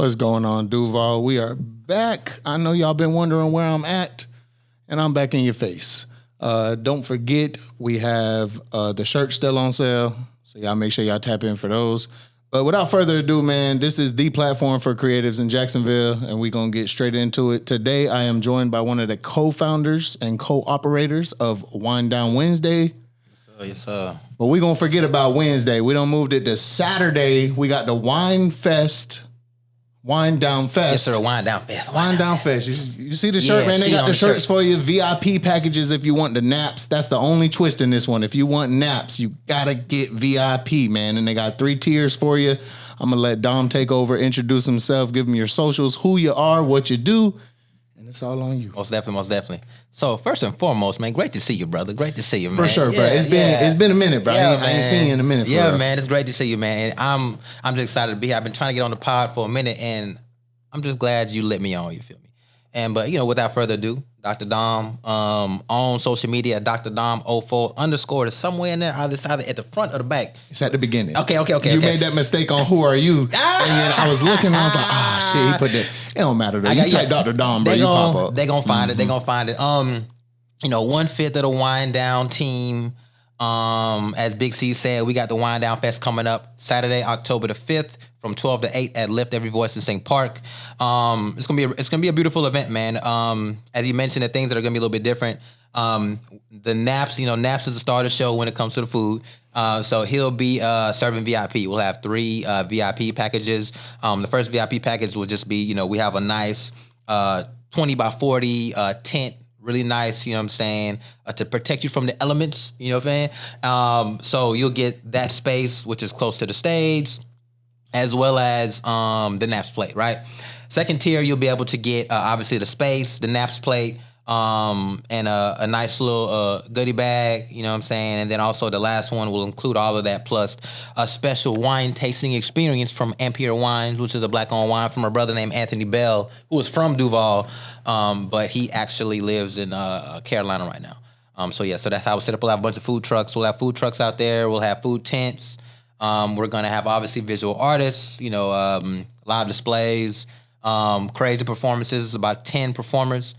What's going on, Duval? We are back. I know y'all been wondering where I'm at, and I'm back in your face. Don't forget, we have the shirt still on sale, so y'all make sure y'all tap in for those. But without further ado, man, this is the platform for creatives in Jacksonville, and we're going to get straight into it. Today, I am joined by one of the co-founders and co-operators of Wind Down Wednesday. Yes, sir. But we're going to forget about Wednesday. We done moved it to Saturday. We got the Wind Down Fest. Yes, sir. Wind Down Fest. Wind Down Fest. You see the shirt, man? They got the shirts for you. VIP packages if you want the naps. That's the only twist in this one. If you want naps, you got to get VIP, man. And they got 3 tiers for you. I'm going to let Dom take over, introduce himself, give him your socials, who you are, what you do, and it's all on you. Most definitely. So first and foremost, man, great to see you, brother. Great to see you, man. For sure, bro. It's been a minute, bro. I ain't seen you in a minute. Man, it's great to see you, man. And I'm just excited to be here. I've been trying to get on the pod for a minute, and I'm just glad you let me on. You feel me? But without further ado, Dr. Dom on social media, Dr. Dom 04 _ is somewhere in there, either at the front or the back. It's at the beginning. Okay. You made that mistake on who are you, and then I was looking, and I was like, shit, he put that. It don't matter though. You type Dr. Dom, bro. You pop up. They gonna find it. They gonna find it. 1/5 of the Wind Down team. As Big C said, we got the Wind Down Fest coming up Saturday, October the 5th, from 12 to 8 at Lift Every Voice in St. Park. It's gonna be a beautiful event, man. As you mentioned, the things that are gonna be a little bit different. The Naps, Naps is the starter show when it comes to the food. So he'll be serving VIP. We'll have 3 VIP packages. The first VIP package will just be, we have a nice 20 by 40 tent. Really nice, you know what I'm saying, to protect you from the elements, you know what I'm saying? So you'll get that space, which is close to the stage, as well as the Naps plate, right? Second tier, you'll be able to get, obviously, the space, the Naps plate, and a nice little goodie bag, you know what I'm saying? And then also the last one will include all of that, plus a special wine tasting experience from Ampere Wines, which is a black-owned wine from a brother named Anthony Bell, who is from Duval, but he actually lives in Carolina right now. So that's how we set up. We'll have a bunch of food trucks. We'll have food trucks out there. We'll have food tents. We're going to have, obviously, visual artists, live displays, crazy performances, about 10 performers.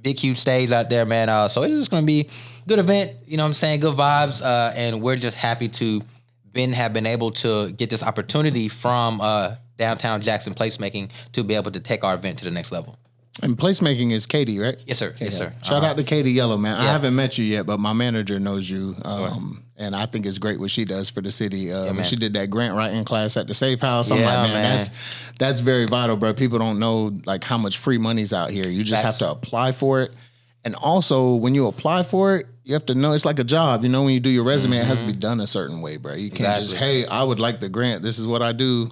Big, huge stage out there, man. So it's just going to be a good event, you know what I'm saying? Good vibes. And we're just happy to have been able to get this opportunity from downtown Jackson Placemaking to be able to take our event to the next level. And Placemaking is Katie, right? Yes, sir. Yes, sir. Shout out to Katie Yellow, man. Yeah. I haven't met you yet, but my manager knows you. And I think it's great what she does for the city. When she did that grant writing class at the Safe House, I'm like, man, that's very vital, bro. People don't know like how much free money's out here. You just have to apply for it. And also, when you apply for it, you have to know it's like a job. When you do your resume, it has to be done a certain way, bro. You can't just, hey, I would like the grant. This is what I do.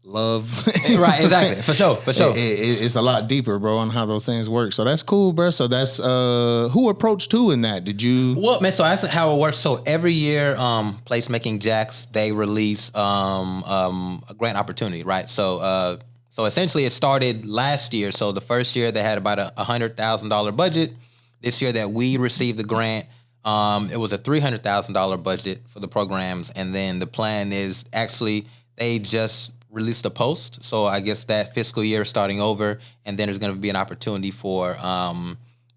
Love. Right, exactly. For sure. It's a lot deeper, bro, on how those things work. So that's cool, bro. So that's who approached who in that? Did you? Well, man, so that's how it works. So every year, Placemaking Jax, they release a grant opportunity, right? So essentially it started last year. So the first year they had about a $100,000 budget. This year that we received the grant, it was a $300,000 budget for the programs. And then the plan is actually they just released a post. So I guess that fiscal year is starting over, and then there's going to be an opportunity for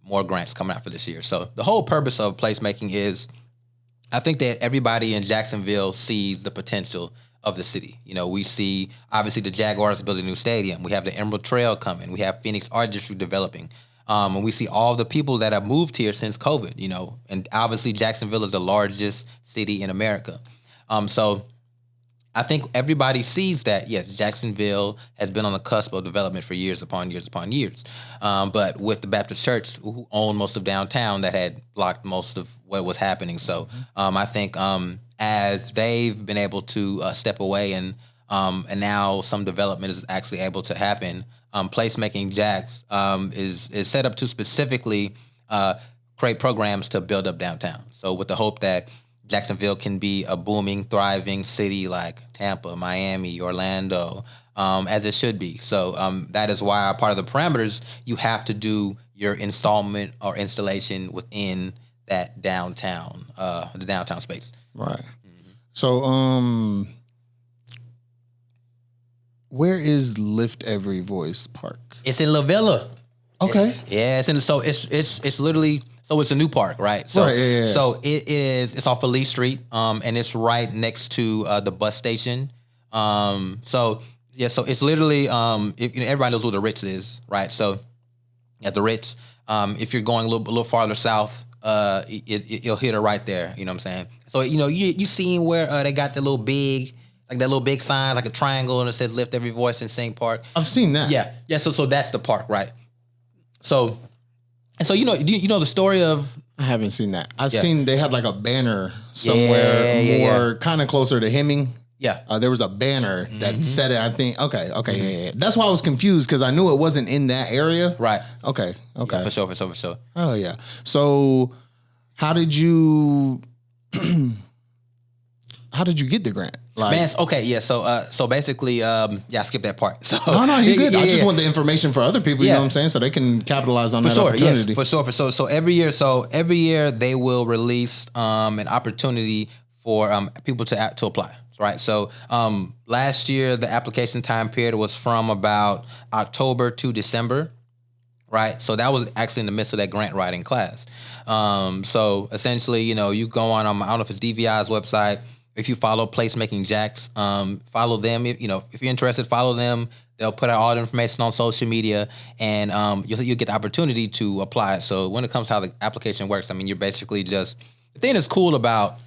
more grants coming out for this year. So the whole purpose of placemaking is, I think that everybody in Jacksonville sees the potential of the city. We see, obviously, the Jaguars building a new stadium. We have the Emerald Trail coming. We have Phoenix Art District developing. And we see all the people that have moved here since COVID, and obviously Jacksonville is the largest city in America. So I think everybody sees that, yes, Jacksonville has been on the cusp of development for years upon years upon years. But with the Baptist Church, who owned most of downtown, that had blocked most of what was happening. So I think as they've been able to step away and now some development is actually able to happen, Placemaking Jax is set up to specifically create programs to build up downtown. So with the hope that Jacksonville can be a booming, thriving city like Tampa, Miami, Orlando, as it should be. So that is why part of the parameters, you have to do your installment or installation within that downtown, the downtown space. Right. So Where is Lift Every Voice Park? It's in La Villa. Okay. It's literally, so it's a new park, right? So, right, So it's off of Lee Street, and it's right next to the bus station. So it's literally, everybody knows where the Ritz is, right? So at the Ritz, if you're going a little farther south, you'll hit it right there. You know what I'm saying? So you seen where they got the little big. Like that little big sign, like a triangle, and it says "Lift Every Voice" and Sing Park. I've seen that. Yeah. So that's the park, right? So you know the story of. I haven't seen that. I've seen they had like a banner somewhere more kind of closer to Hemming. Yeah. There was a banner that said it. I think. Okay. Yeah. That's why I was confused because I knew it wasn't in that area. Right. Okay. Yeah, for sure. Oh yeah. So how did you? How did you get the grant? Like, Man, okay, yeah. So basically, I skipped that part. So no, you're good. I just want the information for other people. You know what I'm saying, so they can capitalize on that opportunity. Yes, for sure. So every year they will release an opportunity for people to apply. Right. So last year the application time period was from about October to December. Right. So that was actually in the midst of that grant writing class. So essentially, you go on, I don't know if it's DVI's website. If you follow Placemaking Jax, follow them. If you're interested, follow them. They'll put out all the information on social media, and you'll get the opportunity to apply. So when it comes to how the application works, I mean, you're basically just the thing that's cool about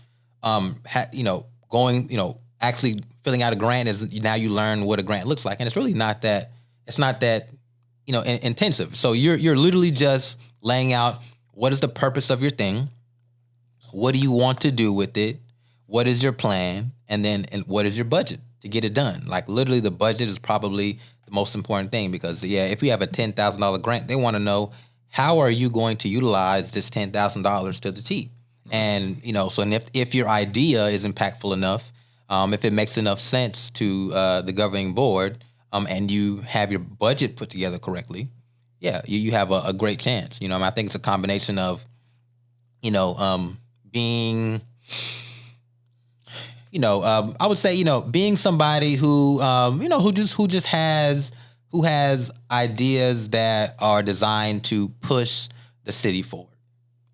actually filling out a grant is now you learn what a grant looks like, and it's really not that. It's not that intensive. So you're literally just laying out what is the purpose of your thing, what do you want to do with it. What is your plan? And what is your budget to get it done? Like literally the budget is probably the most important thing because if you have a $10,000 grant, they want to know how are you going to utilize this $10,000 to the T? And, so if your idea is impactful enough, if it makes enough sense to the governing board and you have your budget put together correctly, you have a great chance. I think it's a combination of, being... I would say, being somebody who who has ideas that are designed to push the city forward.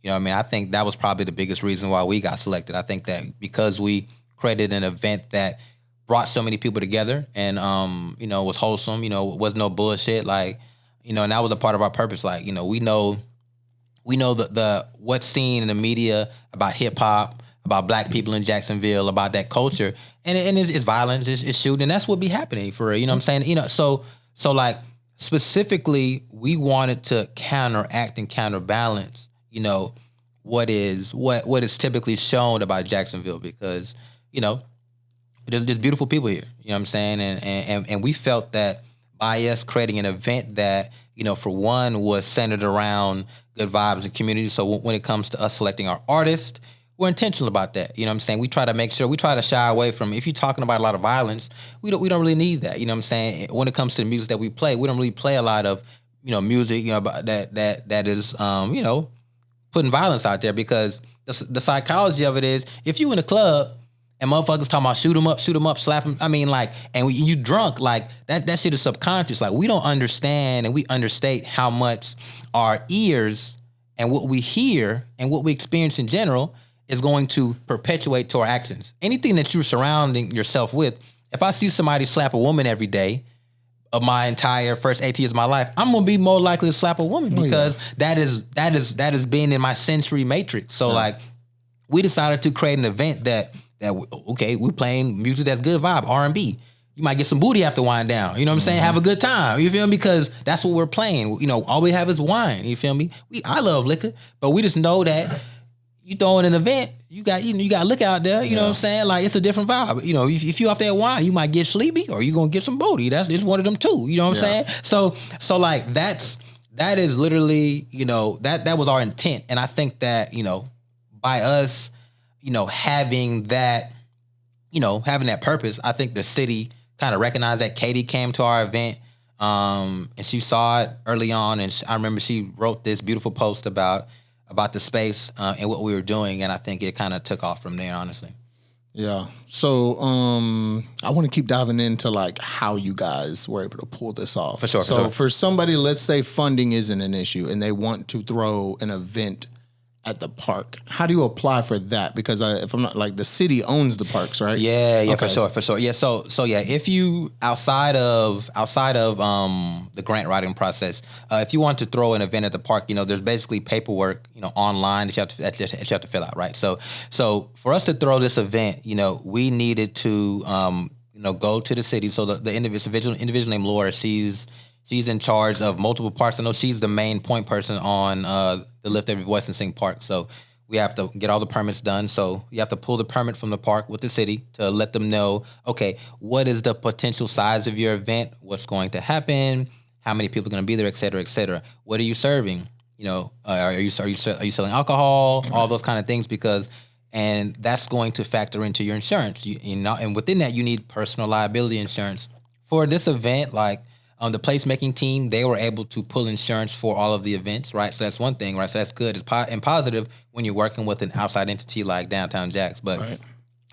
I think that was probably the biggest reason why we got selected. I think that because we created an event that brought so many people together and, was wholesome, was no bullshit. Like, and that was a part of our purpose. Like, we know the what's seen in the media about hip hop, about black people in Jacksonville, about that culture, and it's violent, it's shooting, and that's what be happening for real. You know what I'm saying? So like specifically, we wanted to counteract and counterbalance, what is typically shown about Jacksonville because there's beautiful people here. You know what I'm saying? And we felt that by us creating an event that for one was centered around good vibes and community. So when it comes to us selecting our artists, we're intentional about that. You know what I'm saying? We try to shy away from, if you're talking about a lot of violence, we don't really need that. You know what I'm saying? When it comes to the music that we play, we don't really play a lot of, music, that is, putting violence out there because the psychology of it is if you in a club and motherfuckers talking about shoot them up, slap them. I mean, like, and when you drunk, like that shit is subconscious. Like we don't understand and we understate how much our ears and what we hear and what we experience in general is going to perpetuate to our actions. Anything that you're surrounding yourself with, if I see somebody slap a woman every day of my entire first 8 years of my life, I'm gonna be more likely to slap a woman because that is being in my sensory matrix. So like we decided to create an event that we're playing music that's good vibe, R&B. You might get some booty after wind down. You know what I'm saying? Have a good time. You feel me? Because that's what we're playing. All we have is wine. You feel me? I love liquor, but we just know that you throwing an event, you got liquor out there. You know what I'm saying? Like it's a different vibe. If you off that wine, you might get sleepy or you gonna get some booty. It's one of them too. You know what I'm saying? So like that is literally that was our intent, and I think that by us having that purpose, I think the city kind of recognized that. Katie came to our event, and she saw it early on, and I remember she wrote this beautiful post about the space and what we were doing, and I think it kind of took off from there, honestly. Yeah. So I want to keep diving into like how you guys were able to pull this off. For sure. So for somebody, let's say funding isn't an issue and they want to throw an event at the park, how do you apply for that? Because if I'm not, like, the city owns the parks, right? Yeah, okay. for sure. Yeah, so yeah, if you outside of the grant writing process, if you want to throw an event at the park, there's basically paperwork, online that you have to fill out, right? So for us to throw this event, we needed to go to the city. So the individual named Laura, she's in charge of multiple parks. I know she's the main point person on the Lift Every Voice and Sing Park. So we have to get all the permits done. So you have to pull the permit from the park with the city to let them know, okay, what is the potential size of your event? What's going to happen? How many people are going to be there, et cetera, et cetera. What are you serving? Are you selling alcohol? All those kind of things, and that's going to factor into your insurance. And within that, you need personal liability insurance for this event. Like, the placemaking team, they were able to pull insurance for all of the events, right? So that's one thing, right? So that's good. It's and positive when you're working with an outside entity like Downtown Jax. But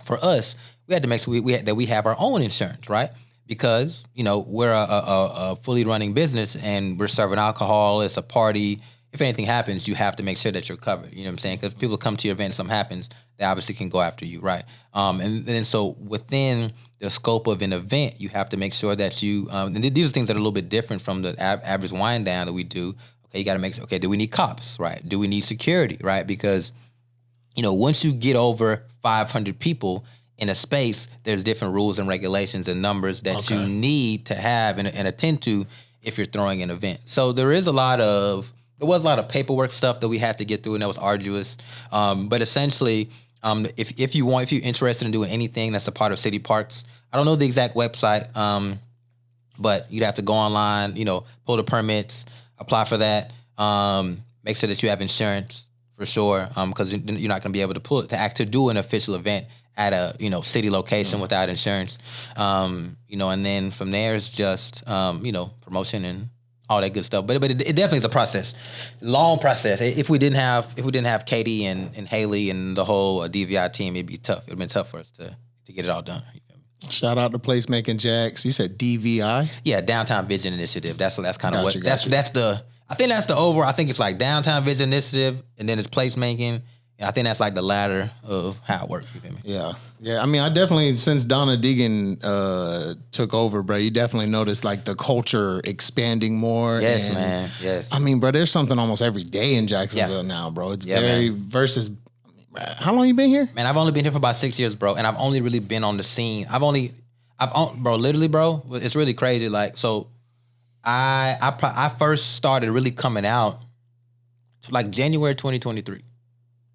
for us, we had to make sure that we have our own insurance, right? Because, we're a fully running business and we're serving alcohol. It's a party. If anything happens, you have to make sure that you're covered. You know what I'm saying? Because people come to your event and something happens, they obviously can go after you, right? And then so within the scope of an event, you have to make sure that you, and these are things that are a little bit different from the average wind down that we do. Okay, you got to make sure, okay, do we need cops, right? Do we need security, right? Because, once you get over 500 people in a space, there's different rules and regulations and numbers that you need to have and attend to if you're throwing an event. So there was a lot of paperwork stuff that we had to get through, and that was arduous. But essentially, if you're interested in doing anything that's a part of city parks, I don't know the exact website, but you'd have to go online, pull the permits, apply for that, make sure that you have insurance for sure, because you're not going to be able to do an official event at a city location without insurance, and then from there it's just promotion and all that good stuff. But it definitely is a process, long process. If we didn't have Katie and Haley and the whole DVI team, it'd be tough. It'd been tough for us to get it all done. You feel me? Shout out to Placemaking Jax. You said DVI? Yeah, Downtown Vision Initiative. That's kind of that's the. I think that's the over. I think it's like Downtown Vision Initiative, and then it's placemaking. And I think that's like the ladder of how it works. You feel me? Yeah. I mean, I definitely, since Donna Deegan took over, bro, you definitely noticed like the culture expanding more. Yes, man. Yes. I mean, bro, there's something almost every day in Jacksonville now, bro. It's versus. How long you been here? Man, I've only been here for about 6 years, bro, and I've only really been on the scene. Literally, bro, it's really crazy. Like, so I first started really coming out like January 2023.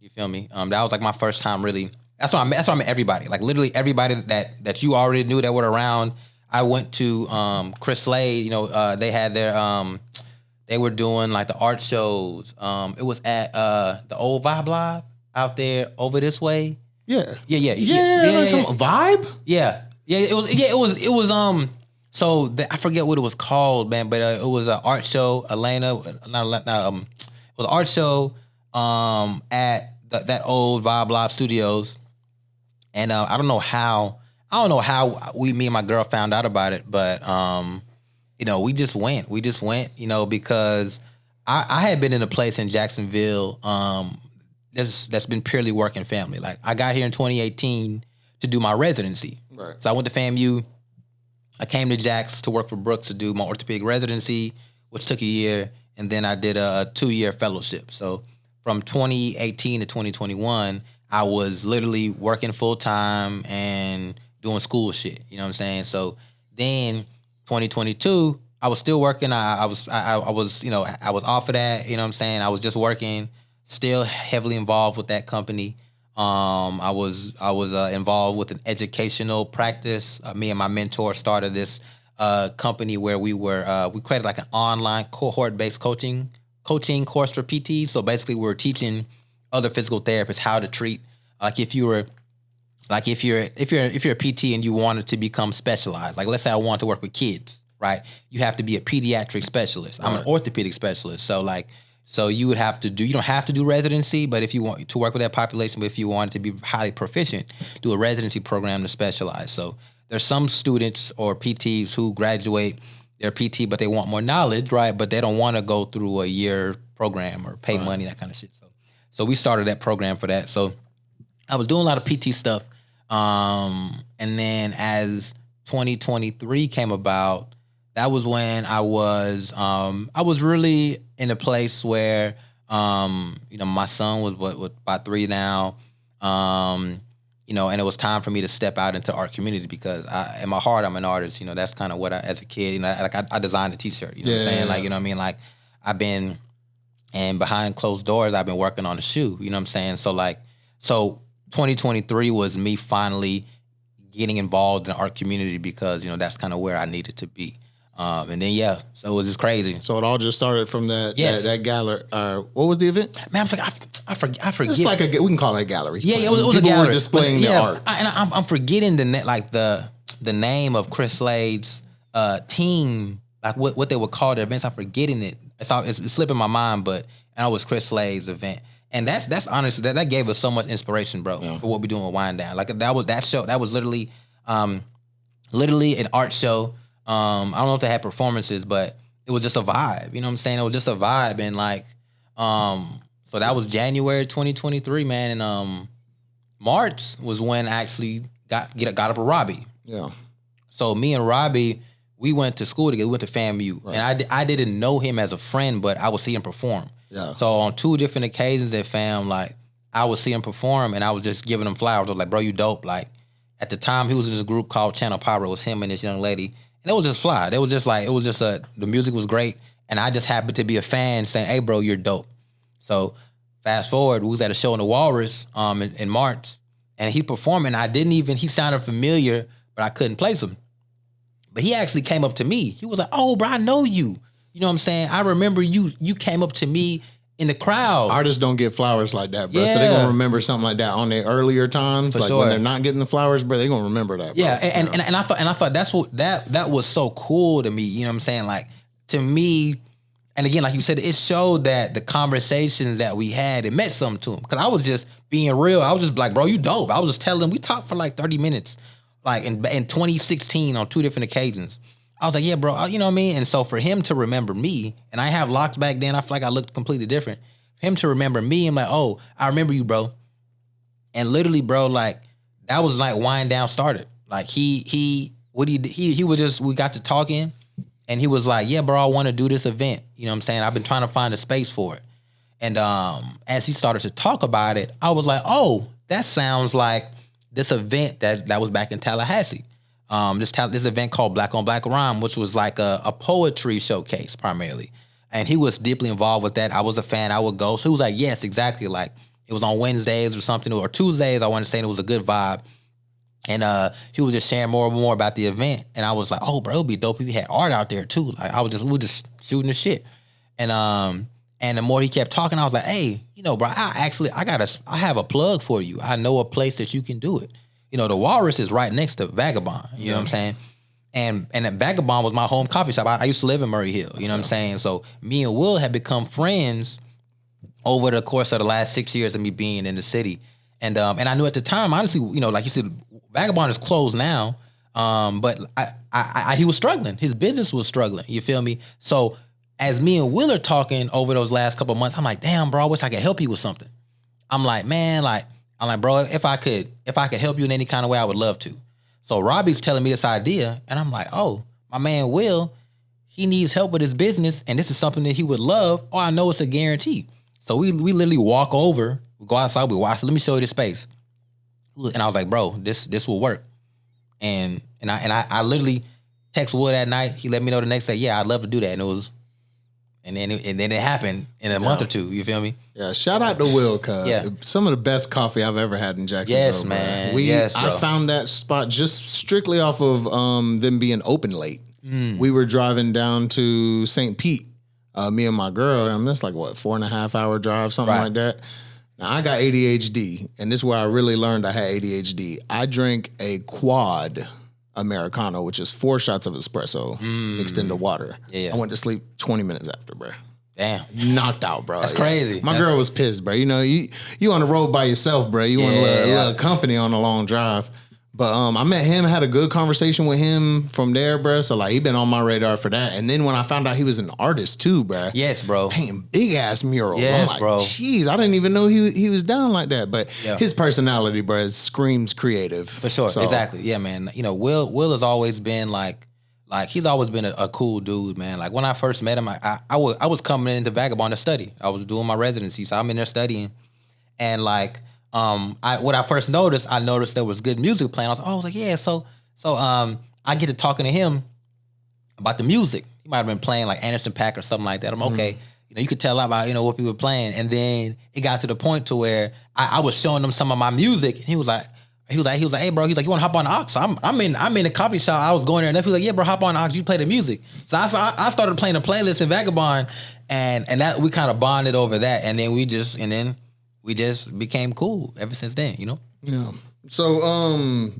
You feel me? That was like my first time really. That's why I met everybody. Like literally everybody that you already knew that were around. I went to Chris Slade. They had their they were doing like the art shows. It was at the old Vibe Live out there over this way. Yeah. Vibe. Yeah. It was. So I forget what it was called, man. But it was an art show. It was an art show. At that old Vibe Live Studios, and I don't know how me and my girl found out about it, but we just went, because I had been in a place in Jacksonville that's been purely work and family. Like I got here in 2018 to do my residency, right? So I went to FAMU. I came to Jax to work for Brooks to do my orthopedic residency, which took a year, and then I did a 2-year fellowship. So from 2018 to 2021, I was literally working full time and doing school shit. You know what I'm saying? So then 2022, I was still working. I was off of that. You know what I'm saying? I was just working, still heavily involved with that company. I was involved with an educational practice. Me and my mentor started this company where we created like an online cohort-based coaching course for PT. So basically we're teaching other physical therapists how to treat, like if you're a PT and you wanted to become specialized, like let's say I want to work with kids, right? You have to be a pediatric specialist. I'm an orthopedic specialist. So So you don't have to do residency, but if you want to work with that population, but if you want to be highly proficient, do a residency program to specialize. So there's some students or PTs who graduate their PT, but they want more knowledge, right? But they don't want to go through a year program or pay money, that kind of shit. So we started that program for that. So I was doing a lot of PT stuff. And then as 2023 came about, that was when I was really in a place where, my son was about 3 now, and it was time for me to step out into art community because in my heart, I'm an artist. That's kind of what as a kid, I designed a t-shirt, what I'm saying? Like, you know what I mean? Like I've been, and behind closed doors, I've been working on a shoe, you know what I'm saying? So 2023 was me finally getting involved in the art community because, that's kind of where I needed to be. And then, so it was just crazy. So it all just started from that gallery. What was the event? Man, I forget. It's like we can call it a gallery. Yeah, it was a gallery. Were displaying their art. I'm forgetting the name of Chris Slade's team, like what they would call their events. I'm forgetting it. It's slipping my mind, but I know it was Chris Slade's event. And that's honestly, that gave us so much inspiration, bro, for what we're doing with Wind Down. Like that show, that was literally an art show. I don't know if they had performances, but it was just a vibe. You know what I'm saying? It was just a vibe. And so that was January 2023, man. And March was when I actually got up with Rawby. Yeah. So me and Rawby, we went to school together. We went to FAMU. Right. And I didn't know him as a friend, but I would see him perform. Yeah. So on 2 different occasions at FAM, like I would see him perform and I was just giving him flowers. I was like, bro, you dope. Like at the time he was in this group called Channel Power. It was him and this young lady. And it was just fly. The music was great. And I just happened to be a fan saying, hey, bro, you're dope. So fast forward, we was at a show in the Walrus in March. And he performed and he sounded familiar, but I couldn't place him. But he actually came up to me. He was like, oh, bro, I know you. You know what I'm saying? I remember you came up to me in the crowd. Artists don't get flowers like that, bro. Yeah. So they're going to remember something like that on their earlier times. For like sure. When they're not getting the flowers, bro, they're going to remember that, bro. Yeah, and I thought that's what that was so cool to me. You know what I'm saying? Like, to me, and again, like you said, it showed that the conversations that we had, it meant something to him. Because I was just being real. I was just like, bro, you dope. I was just telling him, we talked for like 30 minutes, like in 2016 on 2 different occasions. I was like, yeah, bro, you know what I mean? And so for him to remember me, and I have locks back then, I feel like I looked completely different. For him to remember me, I'm like, oh, I remember you, bro. And literally, bro, like, that was like Wind Down started. Like, we got to talking, and he was like, yeah, bro, I want to do this event. You know what I'm saying? I've been trying to find a space for it. And as he started to talk about it, I was like, oh, that sounds like this event that was back in Tallahassee. This event called Black on Black Rhyme, which was like a poetry showcase primarily. And he was deeply involved with that. I was a fan. I would go. So he was like, yes, exactly. Like it was on Wednesdays or something, or Tuesdays. I want to say, and it was a good vibe. And he was just sharing more and more about the event. And I was like, oh, bro, it'd be dope if we had art out there too. Like we were just shooting the shit. And the more he kept talking, I was like, hey, bro, I have a plug for you. I know a place that you can do it. The Walrus is right next to Vagabond. You know what I'm saying? And that Vagabond was my home coffee shop. I used to live in Murray Hill. You know what I'm saying? So me and Will had become friends over the course of the last 6 years of me being in the city. And I knew at the time, honestly, like you said, Vagabond is closed now. But he was struggling. His business was struggling. You feel me? So as me and Will are talking over those last couple of months, I'm like, damn, bro, I wish I could help you with something. I'm like, bro, if I could help you in any kind of way, I would love to. So Rawby's telling me this idea, and I'm like, oh, my man Will, he needs help with his business, and this is something that he would love. Oh, I know it's a guarantee. So we literally walk over, we go outside, we watch. Let me show you this space. And I was like, bro, this will work. And I literally text Will that night. He let me know the next day. Yeah, I'd love to do that. And then it happened in a month or two. You feel me? Yeah. Shout out to Will, cuz some of the best coffee I've ever had in Jacksonville. Yes, man. I found that spot just strictly off of them being open late. We were driving down to St. Pete, me and my girl. And that's like 4.5 hour drive, something like that. Now I got ADHD, and this is where I really learned I had ADHD. I drank a quad Americano, which is 4 shots of espresso mixed into water. Yeah. I went to sleep 20 minutes after, bro. Damn. Knocked out, bro. That's crazy. My girl was pissed, bro. You know, you on the road by yourself, bro. You want a little company on a long drive. But I met him, had a good conversation with him from there, bro. So like he been on my radar for that. And then when I found out he was an artist too, bro. Yes, bro. Painting big ass murals. Yes, I'm like, bro. Jeez, I didn't even know he was down like that. But his personality, bro, screams creative. For sure. So, exactly. Yeah, man. You know, Will has always been like he's always been a cool dude, man. Like when I first met him, I was coming into Vagabond to study. I was doing my residency, so I'm in there studying, and like when I first noticed, there was good music playing. I was like, yeah. So I get to talking to him about the music. He might have been playing like Anderson .Paak or something like that. I'm okay. You know, you could tell about what people were playing, and then it got to the point to where I was showing him some of my music, and he was like, hey, bro. He's like, you want to hop on the aux? So I'm in a coffee shop. I was going there, and he was like, yeah, bro, hop on the aux. You play the music. So I started playing a playlist in Vagabond, and that we kind of bonded over that, and then we just became cool ever since then. You know? Yeah. So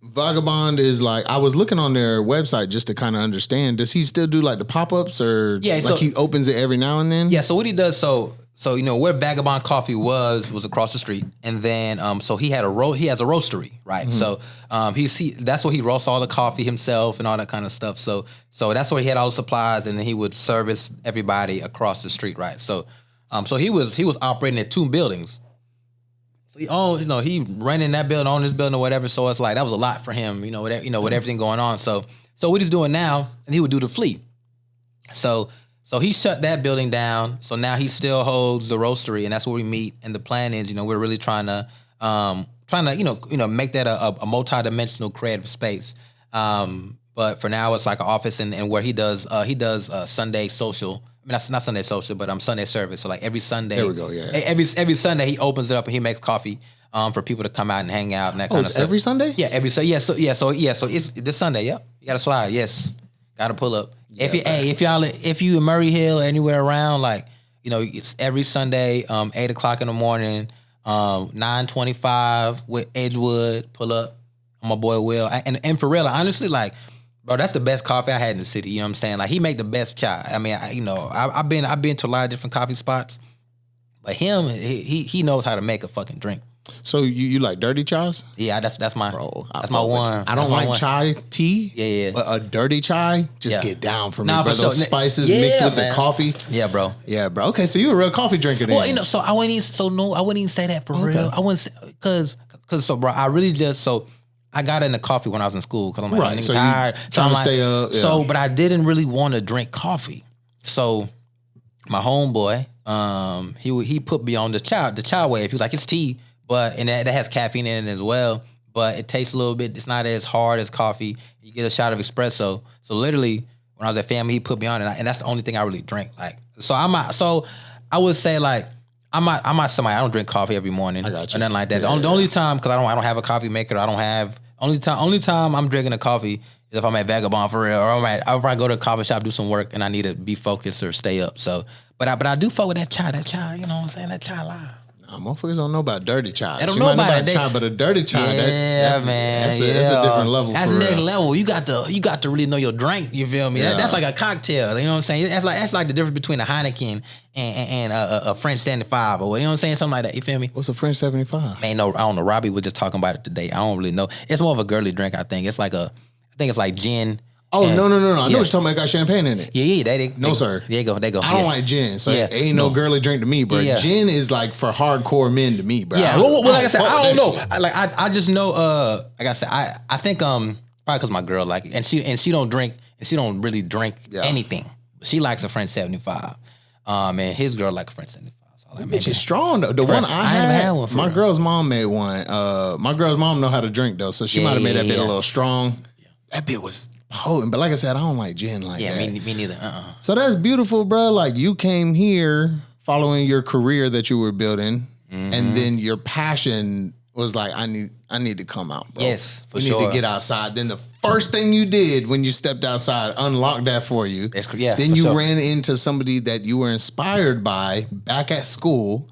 Vagabond is like, I was looking on their website just to kind of understand. Does he still do like the pop-ups or he opens it every now and then? Yeah. So what he does, so where Vagabond Coffee was across the street, and then so he has a roastery, right? Mm-hmm. So that's where he roasts all the coffee himself and all that kind of stuff. So that's where he had all the supplies, and then he would service everybody across the street, right? So he was operating at 2 buildings. So he renting that building, on this building or whatever. So it's like that was a lot for him, with everything going on. So what he's doing now, and he would do the fleet. So he shut that building down. So now he still holds the roastery, and that's where we meet. And the plan is, we're really trying to make that a multi-dimensional creative space. But for now, it's like an office, and where he does Sunday social. I mean, that's not Sunday social, but Sunday service. So like every Sunday, there we go. Yeah. Every Sunday he opens it up and he makes coffee for people to come out and hang out and that kind of stuff. Every Sunday? Yeah, every Sunday. So it's this Sunday. Yep, you got to slide. Yes, got to pull up. Yeah, if you in Murray Hill or anywhere around, it's every Sunday, 8:00 in the morning, 9:25 with Edgewood. Pull up. My boy Will, and for real, honestly, bro, that's the best coffee I had in the city. You know what I'm saying? Like he make the best chai. I mean, I've been to a lot of different coffee spots, but he knows how to make a fucking drink. So you like dirty chais? Yeah, that's my one. I don't like chai tea. Yeah. But a dirty chai get down for me, bro. Those spices mixed with the coffee. Yeah, bro. Yeah, bro. Okay, so you a real coffee drinker then? Well, so I wouldn't even say that for real. I wouldn't say because bro, I really I got into coffee when I was in school because I'm like, I'm tired. Trying to stay up. Yeah. So, but I didn't really want to drink coffee. So, my homeboy, he put me on the chai wave. He was like, it's tea, and that has caffeine in it as well. But it tastes a little bit. It's not as hard as coffee. You get a shot of espresso. So literally, when I was at FAMU, he put me on it, and that's the only thing I really drink. So I would say I'm not somebody. I don't drink coffee every morning. I got you. Or nothing like that. The only time, because I don't have a coffee maker. Only time I'm drinking a coffee is if I'm at Vagabond for real, or if I go to a coffee shop, do some work, and I need to be focused or stay up. So, but I do fuck with that chai. You know what I'm saying? That chai live. Nah, motherfuckers don't know about dirty chai. They don't know about chai, but a dirty chai, man. That's a different level. That's next level. You got to really know your drink. You feel me? Yeah. That's like a cocktail. You know what I'm saying? That's like the difference between a Heineken and a French 75 or you know what I'm saying? Something like that. You feel me? What's a French 75? Man, no, I don't know. Rawby was just talking about it today. I don't really know. It's more of a girly drink. I think it's like gin. Oh, no. I know what you're talking about. It got champagne in it. Yeah. No, sir. There you go. I don't like gin, so it ain't no girly drink to me, bro. Yeah. Gin is like for hardcore men to me, bro. Yeah. Well, like I said, I don't know. I just know. Like I said, I think probably because my girl like it, and she don't drink, and she don't really drink anything. She likes a French 75. And his girl like a French 75. So bitch is strong though. The one I had one my girl's mom made one. My girl's mom know how to drink though, so she might have made that bit a little strong. Yeah. That bit was potent, but like I said, I don't like gin like that. Yeah, me neither. So that's beautiful, bro. Like you came here following your career that you were building, and then your passion was like, I need to come out, bro. Yes, for sure. We need to get outside. Then the first thing you did when you stepped outside unlocked that for you. Then you ran into somebody that you were inspired by back at school.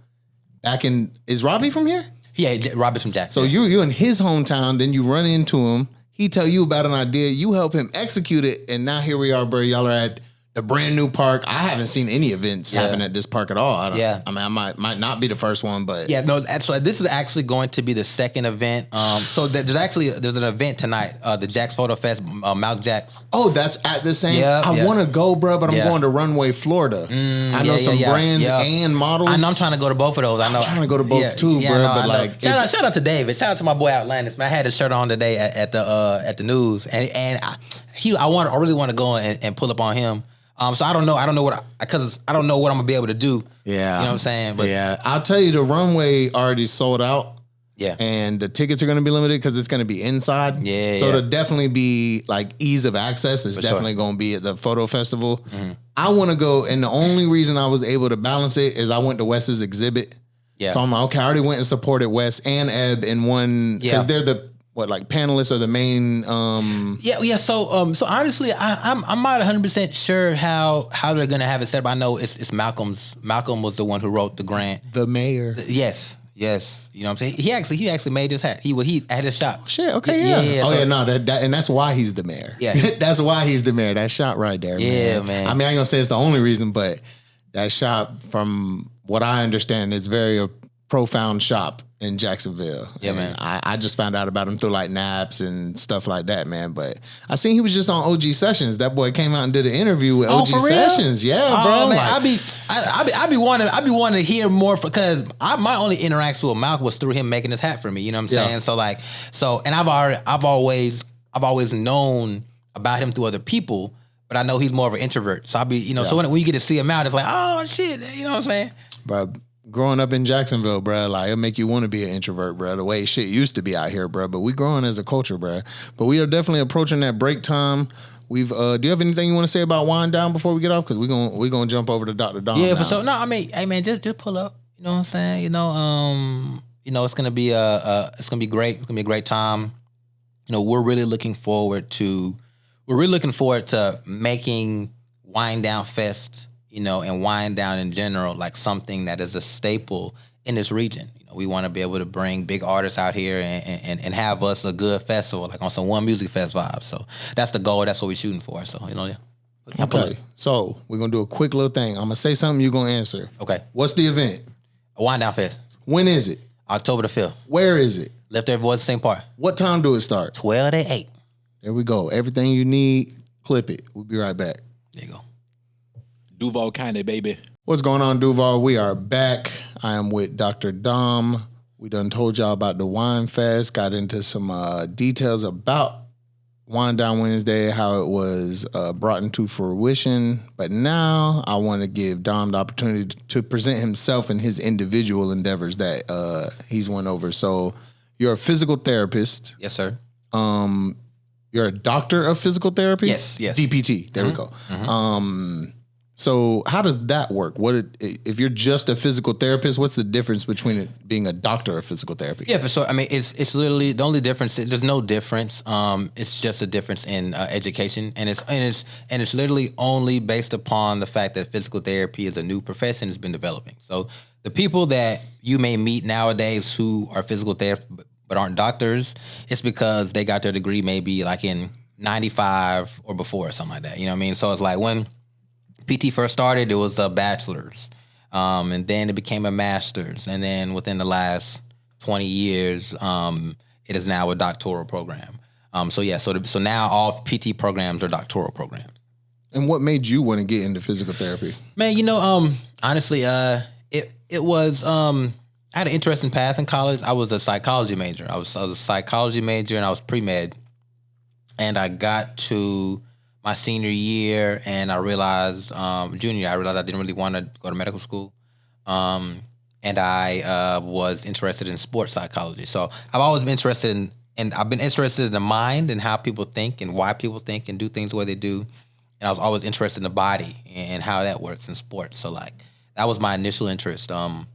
Is Rawby from here? Yeah, Rawby's from Jacksonville. So you're in his hometown. Then you run into him. He tell you about an idea. You help him execute it, and now here we are, bro. Y'all are at the brand new park. I haven't seen any events happen at this park at all. I mean, I might not be the first one, but so this is actually going to be the second event. So there's an event tonight, the Jax Photo Fest, Mount Jax. Oh, that's at the same. I want to go, bro, but I'm going to Runway, Florida. I know some brands and models. I know I'm trying to go to both of those. I'm trying to go to both too, bro. But like, shout out to David. Shout out to my boy Outlandis. Man, I had his shirt on today at the news, and I really want to go and pull up on him. So I don't know what I'm gonna be able to do. Yeah, you know what I'm saying. But I'll tell you, the runway already sold out. Yeah, and the tickets are gonna be limited because it's gonna be inside. Yeah, so it'll definitely be like ease of access. It's definitely gonna be at the photo festival. Mm-hmm. I want to go, and the only reason I was able to balance it is I went to Wes's exhibit. Yeah, so I'm like, okay, I already went and supported Wes and Ebb in one because they're the panelists are the main. So honestly, I'm not 100% sure how they're gonna have it set up. I know it's Malcolm's. Malcolm was the one who wrote the grant. The mayor. Yes. You know what I'm saying? He actually made this hat. He had his shop. Oh, shit. Okay. Yeah. And that's why he's the mayor. Yeah. That's why he's the mayor. That shop right there. Yeah, man. I mean, I ain't gonna say it's the only reason, but that shop, from what I understand, is a profound shop in Jacksonville. Yeah, man. I just found out about him through like naps and stuff like that, man. But I seen he was just on OG Sessions. That boy came out and did an interview with OG Sessions. Yeah, bro. Man, I be wanting to hear more because my only interaction with Malcolm was through him making this hat for me. You know what I'm saying? So and I've always known about him through other people, but I know he's more of an introvert. So so when you get to see him out, it's like, oh shit, you know what I'm saying? Bro, growing up in Jacksonville, bro, like, it'll make you want to be an introvert, bro, the way shit used to be out here, bro. But we growing as a culture, bro. But we are definitely approaching that break time. We've do you have anything you want to say about Wind Down before we get off? Because we're gonna jump over to Dr. Dom. Yeah, now. for sure. No, I mean, hey man, just pull up. You know what I'm saying? It's gonna be great. It's gonna be a great time. We're really looking forward to making Wind Down Fest, and Wind Down in general, like something that is a staple in this region. We want to be able to bring big artists out here and have us a good festival, like on some One Music Fest vibes. So that's the goal. That's what we're shooting for. So, Okay. So we're going to do a quick little thing. I'm going to say something, you're going to answer. Okay. What's the event? A Wind Down Fest. When is it? October the 5th. Where is it? Left Every Voice St. Park. What time do it start? 12 to 8. There we go. Everything you need, clip it. We'll be right back. There you go. Duval kinda, baby. What's going on, Duval? We are back. I am with Dr. Dom. We done told y'all about the Wine Fest, got into some details about Wine Down Wednesday, how it was brought into fruition. But now I want to give Dom the opportunity to present himself and his individual endeavors that he's went over. So you're a physical therapist. Yes, sir. You're a doctor of physical therapy? Yes. DPT. There we go. Mm-hmm. So how does that work? If you're just a physical therapist, what's the difference between it being a doctor of physical therapy? Yeah, for sure. I mean, it's literally the only difference. There's no difference. It's just a difference in education, and it's literally only based upon the fact that physical therapy is a new profession that's been developing. So the people that you may meet nowadays who are physical therapists but aren't doctors, it's because they got their degree maybe like in 95 or before or something like that. You know what I mean? So it's like when PT first started, it was a bachelor's, and then it became a master's, and then within the last 20 years, it is now a doctoral program. So now all PT programs are doctoral programs. And what made you want to get into physical therapy? Man, honestly, it was I had an interesting path in college. I was a psychology major. I was a psychology major, and I was pre-med, and I got to my senior year, and I realized, junior year, I didn't really want to go to medical school. And I was interested in sports psychology. So I've always been interested I've been interested in the mind and how people think and why people think and do things the way they do. And I was always interested in the body and how that works in sports. So like, that was my initial interest. And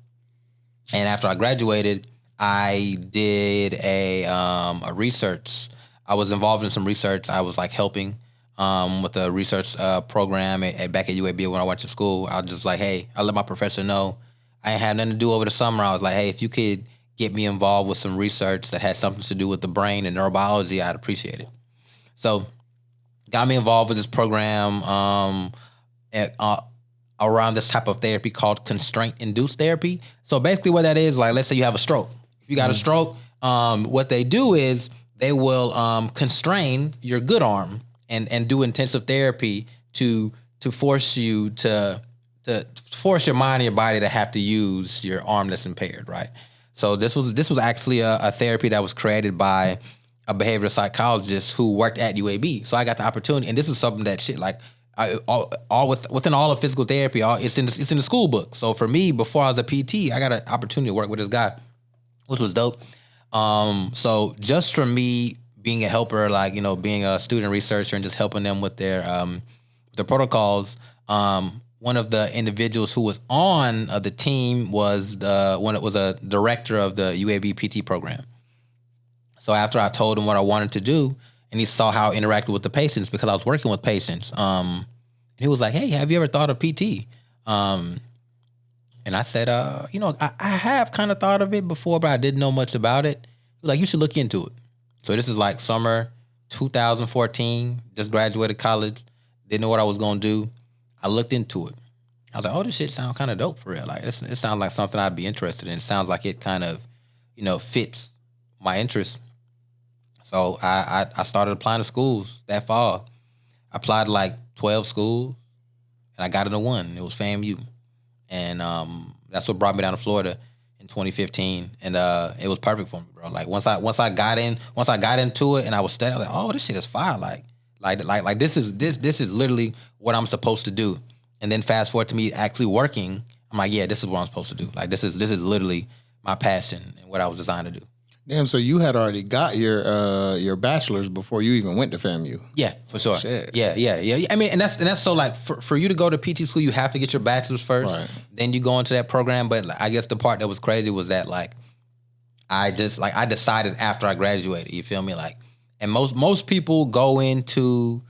after I graduated, I did a research. I was involved in some research. I was like helping with a research program back at UAB when I went to school. I was just like, hey, I let my professor know I ain't had nothing to do over the summer. I was like, hey, if you could get me involved with some research that had something to do with the brain and neurobiology, I'd appreciate it. So got me involved with this program. around this type of therapy called constraint-induced therapy. So basically what that is, like, let's say you have a stroke. If you got a stroke, what they do is they will constrain your good arm and do intensive therapy to force you to force your mind and your body to have to use your arm that's impaired, right? So this was actually a therapy that was created by a behavioral psychologist who worked at UAB. So I got the opportunity, and this is something that within all of physical therapy, it's in the school book. So for me, before I was a PT, I got an opportunity to work with this guy, which was dope. So just from me being a helper, like, being a student researcher and just helping them with their protocols, one of the individuals who was on the team was a director of the UAB PT program. So after I told him what I wanted to do, and he saw how I interacted with the patients, because I was working with patients, he was like, "Hey, have you ever thought of PT?" And I said, I have kind of thought of it before, but I didn't know much about it. He was like, "You should look into it." So this is like summer 2014, just graduated college, didn't know what I was going to do. I looked into it. I was like, "Oh, this shit sounds kind of dope for real. Like, it sounds like something I'd be interested in. It sounds like it kind of, fits my interest." So I started applying to schools that fall. I applied to like 12 schools, and I got into one. It was FAMU. And that's what brought me down to Florida in 2015. And it was perfect for me, bro. Like, once I got into it and I was studying, I was like, "Oh, this shit is fire. Like this is literally what I'm supposed to do." And then fast forward to me actually working, I'm like, "Yeah, this is what I'm supposed to do. Like, this is literally my passion and what I was designed to do." Damn, so you had already got your bachelor's before you even went to FAMU. Yeah, for sure. Shit. Yeah. I mean, and that's so, like, for you to go to PT school, you have to get your bachelor's first. Right. Then you go into that program. But I guess the part that was crazy was that, like, I decided after I graduated. You feel me? Like, and most people go into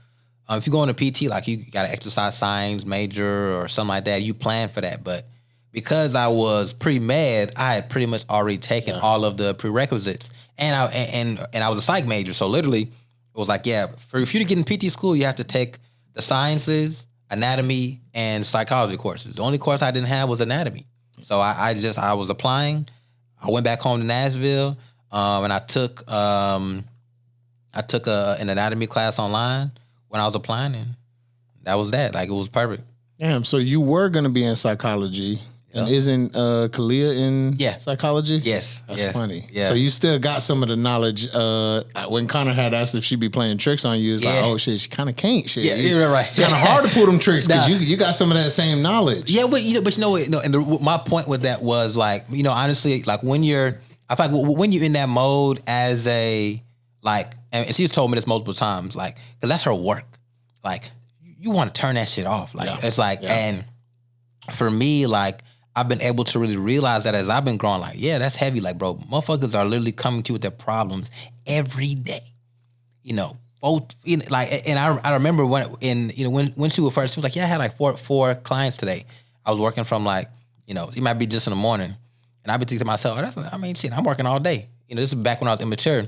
if you go into PT, like, you got an exercise science major or something like that. You plan for that, but because I was pre-med, I had pretty much already taken all of the prerequisites, and I was a psych major. So literally, it was like, for you to get in PT school, you have to take the sciences, anatomy, and psychology courses. The only course I didn't have was anatomy. So I was applying. I went back home to Nashville, and I took an anatomy class online when I was applying, and that was that. Like, it was perfect. Damn. So you were gonna be in psychology. And isn't Kalia in psychology? Yes. That's funny. Yeah. So you still got some of the knowledge. When Connor had asked if she'd be playing tricks on you, it's like, "Oh, shit, she kind of can't, shit." Yeah, you're right. Kind of hard to pull them tricks because you got some of that same knowledge. Yeah, but you know what? No, and my point with that was, like, honestly, like, when you're in that mode as a, like, and she's told me this multiple times, like, because that's her work. Like, you want to turn that shit off. Like, it's like, and for me, like, I've been able to really realize that as I've been growing, like, that's heavy. Like, bro, motherfuckers are literally coming to you with their problems every day. Both, like, and I remember when she was first, she was like, "Yeah, I had like four clients today." I was working from, like, it might be just in the morning, and I've been thinking to myself, shit, I'm working all day. This is back when I was immature,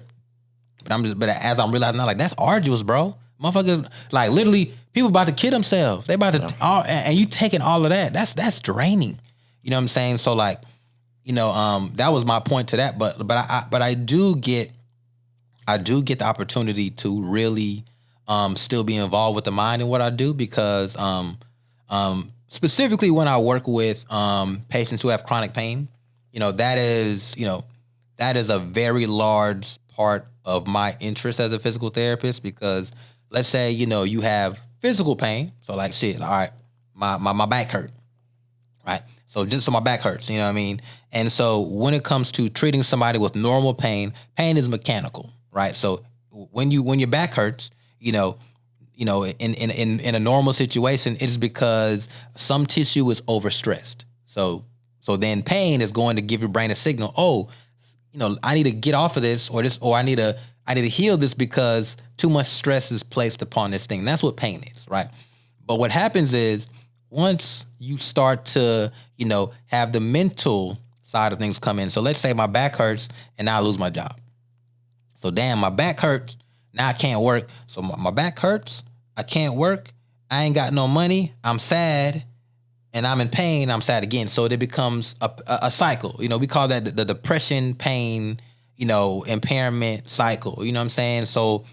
but as I'm realizing now, like, that's arduous, bro. Motherfuckers, like, literally, people about to kill themselves. They about to and you taking all of that. That's draining. You know what I'm saying? So, like, that was my point to that. But I do get the opportunity to really still be involved with the mind in what I do, because specifically when I work with patients who have chronic pain, that is a very large part of my interest as a physical therapist. Because let's say you have physical pain, so, like, shit, all right, my back hurt, right? So my back hurts, you know what I mean? And so when it comes to treating somebody with normal pain is mechanical, right? So when your back hurts, in a normal situation, it's because some tissue is overstressed. So then pain is going to give your brain a signal, "Oh, I need to get off of this, or I need to heal this because too much stress is placed upon this thing." That's what pain is, right? But what happens is, once you start to, have the mental side of things come in. So let's say my back hurts and now I lose my job. So damn, my back hurts. Now I can't work. So my back hurts. I can't work. I ain't got no money. I'm sad. And I'm in pain. I'm sad again. So it becomes a cycle. You know, we call that the depression, pain, you know, impairment cycle. You know what I'm saying? So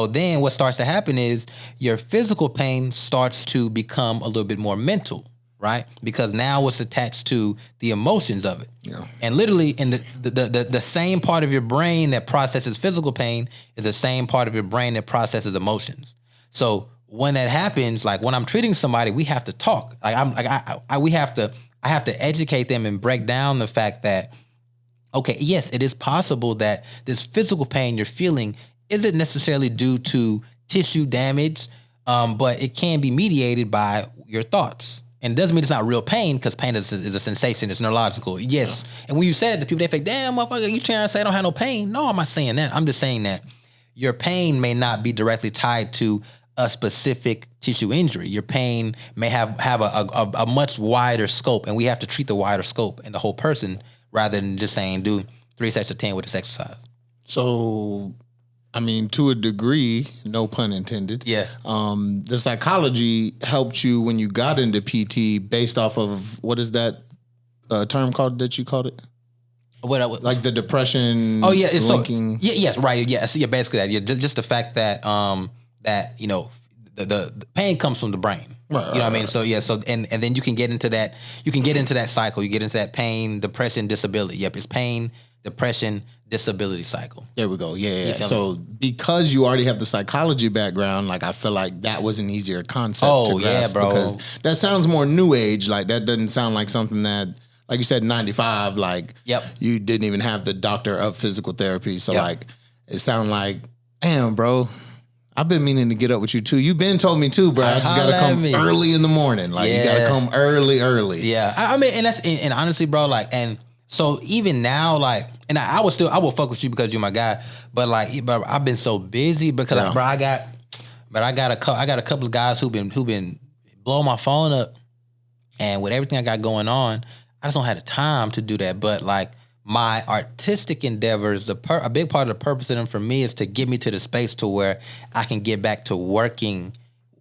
then what starts to happen is your physical pain starts to become a little bit more mental, right? Because now it's attached to the emotions of it. Yeah. And literally in the same part of your brain that processes physical pain is the same part of your brain that processes emotions. So when that happens, like when I'm treating somebody, we have to talk. Like I have to educate them and break down the fact that, okay, yes, it is possible that this physical pain you're feeling isn't necessarily due to tissue damage, but it can be mediated by your thoughts. And it doesn't mean it's not real pain, because pain is a sensation. It's neurological. Yes. Yeah. And when you said it to people, they think, damn, motherfucker, you trying to say I don't have no pain? No, I'm not saying that. I'm just saying that your pain may not be directly tied to a specific tissue injury. Your pain may have a much wider scope, and we have to treat the wider scope and the whole person rather than just saying do 3 sets of 10 with this exercise. So, I mean, to a degree, no pun intended. Yeah. The psychology helped you when you got into PT based off of, what is that term called that you called it? What like the depression? Oh yeah, it's linking. So yes, right, yes, yeah, basically that. Yeah, just the fact that that, you know, the pain comes from the brain. Right, you know what I mean? So yeah, so and then you can get into that. You can get into that cycle. You get into that pain, depression, disability. Yep, it's pain, depression, disability cycle. There we go. Yeah. So because you already have the psychology background, like I feel like that was an easier concept to grasp. Yeah, bro. Because that sounds more new age. Like that doesn't sound like something that, like you said, 95. Like you didn't even have the doctor of physical therapy. So like it sounded like, damn, bro. I've been meaning to get up with you too. You've been told me too, bro. I just gotta come early in the morning. Like you gotta come early. Yeah, I mean, and honestly, bro, like, and so even now, like, and I will fuck with you because you're my guy. But like, but I've been so busy because, I got a couple of guys who've been blowing my phone up, and with everything I got going on, I just don't have the time to do that. But like, my artistic endeavors, a big part of the purpose of them for me is to get me to the space to where I can get back to working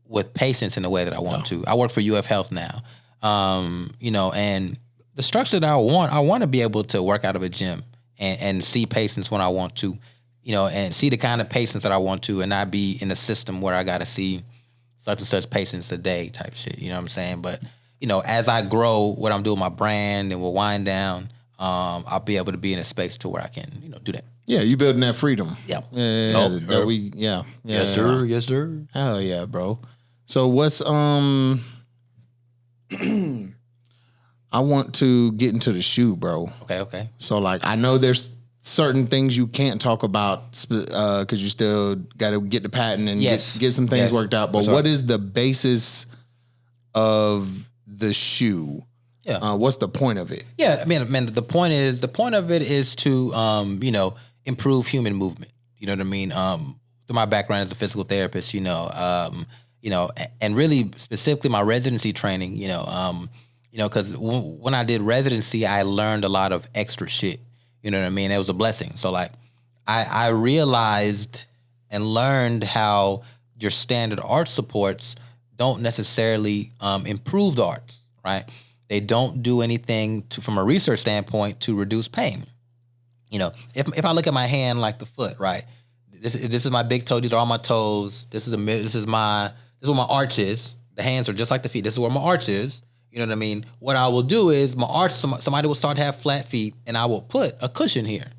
with patients in the way that I want to. I work for UF Health now, you know, and the structure that I want to be able to work out of a gym and see patients when I want to, you know, and see the kind of patients that I want to, and not be in a system where I got to see such and such patients a day type shit. You know what I'm saying? But, you know, as I grow what I'm doing, my brand, and we'll wind down, I'll be able to be in a space to where I can, you know, do that. Yeah, you building that freedom. Yeah. Yes, sir. Yes, sir. Hell yeah, bro. So what's I want to get into the shoe, bro. Okay. So like, I know there's certain things you can't talk about because you still got to get the patent and get some things worked out. But what is the basis of the shoe? Yeah. What's the point of it? Yeah, I mean, the point of it is to, you know, improve human movement. You know what I mean? Through my background as a physical therapist, you know, and really specifically my residency training, you know, because when I did residency, I learned a lot of extra shit. You know what I mean? It was a blessing. So like, I realized and learned how your standard art supports don't necessarily improve the arts, right? They don't do anything from a research standpoint to reduce pain. You know, if I look at my hand like the foot, right? This is my big toe. These are all my toes. This is where my arch is. The hands are just like the feet. This is where my arch is. You know what I mean? What I will do is my arch. Somebody will start to have flat feet, and I will put a cushion here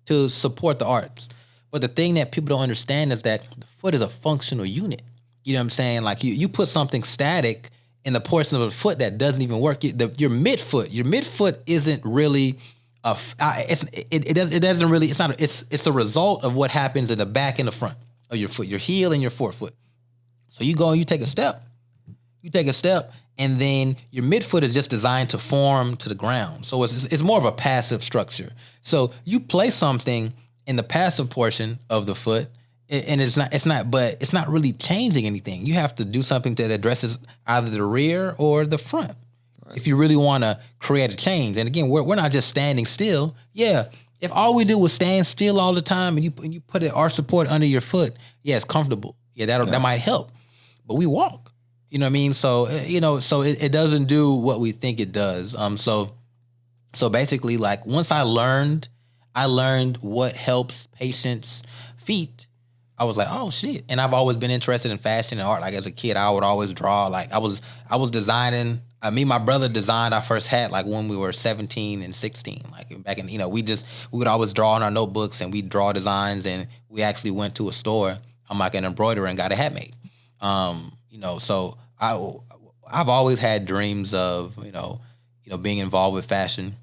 to support the arch. But the thing that people don't understand is that the foot is a functional unit. You know what I'm saying? Like you put something static in the portion of the foot that doesn't even work. Your midfoot isn't really it's a result of what happens in the back and the front of your foot, your heel and your forefoot. So you go and you take a step, and then your midfoot is just designed to form to the ground. So it's more of a passive structure. So you place something in the passive portion of the foot, and it's not really changing anything. You have to do something that addresses either the rear or the front. Right. If you really want to create a change. And again, we're not just standing still. Yeah. If all we do was stand still all the time and you put an arch support under your foot, yeah, it's comfortable. Yeah, that might help. But we walk. You know what I mean? So, so it doesn't do what we think it does. So basically, like, once I learned what helps patients' feet, I was like, oh shit. And I've always been interested in fashion and art. Like, as a kid, I would always draw. Like, I was designing. Me and my brother designed our first hat, like, when we were 17 and 16. Like, back in, we would always draw in our notebooks, and we'd draw designs, and we actually went to a store, like an embroiderer, and got a hat made. So I've always had dreams of, being involved with fashion,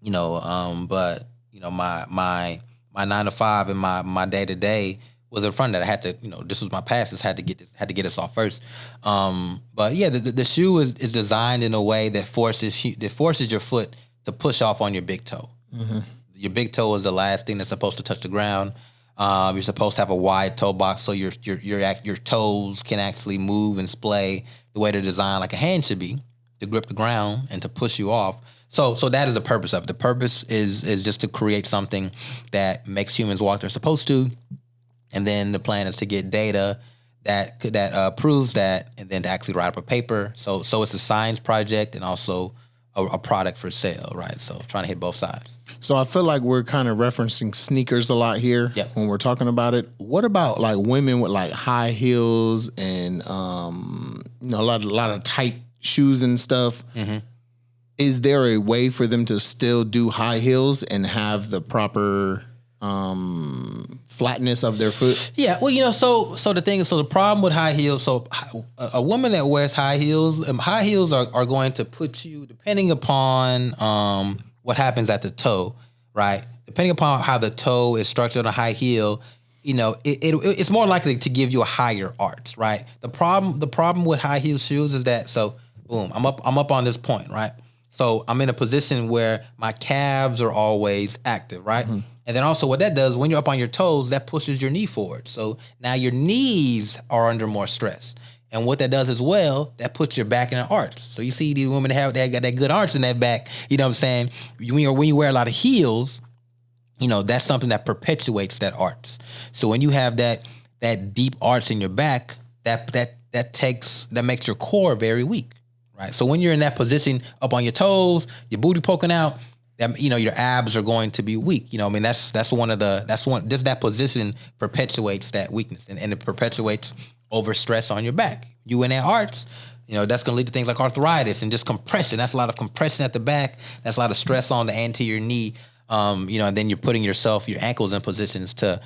but my 9 to 5 and my day to day was in front of that. I had to, this was my past. Just had to get this off first. But yeah, the shoe is designed in a way that forces your foot to push off on your big toe. Mm-hmm. Your big toe is the last thing that's supposed to touch the ground. You're supposed to have a wide toe box so your toes can actually move and splay the way they're designed, like a hand should be, to grip the ground and to push you off. So that is the purpose of it. The purpose is just to create something that makes humans walk they're supposed to, and then the plan is to get data that proves that, and then to actually write up a paper. So it's a science project and also a product for sale, right? So trying to hit both sides. So I feel like we're kind of referencing sneakers a lot here when we're talking about it. What about like women with like high heels and a lot of tight shoes and stuff? Mm-hmm. Is there a way for them to still do high heels and have the proper flatness of their foot? Yeah, well, so the thing is, so the problem with high heels, so a woman that wears high heels are going to put you, depending upon what happens at the toe, right? Depending upon how the toe is structured on a high heel, it's more likely to give you a higher arch, right? The problem with high heel shoes is that, so boom, I'm up on this point, right? So I'm in a position where my calves are always active, right? Mm-hmm. And then also what that does, when you're up on your toes, that pushes your knee forward. So now your knees are under more stress. And what that does as well, that puts your back in an arch. So you see these women they got that good arch in that back. You know what I'm saying? When you wear a lot of heels, that's something that perpetuates that arch. So when you have that deep arch in your back, that makes your core very weak, right? So when you're in that position up on your toes, your booty poking out, your abs are going to be weak. That position perpetuates that weakness, and it perpetuates overstress on your back. You in that arch, that's going to lead to things like arthritis and just compression. That's a lot of compression at the back. That's a lot of stress on the anterior knee. And then you're putting your ankles in positions to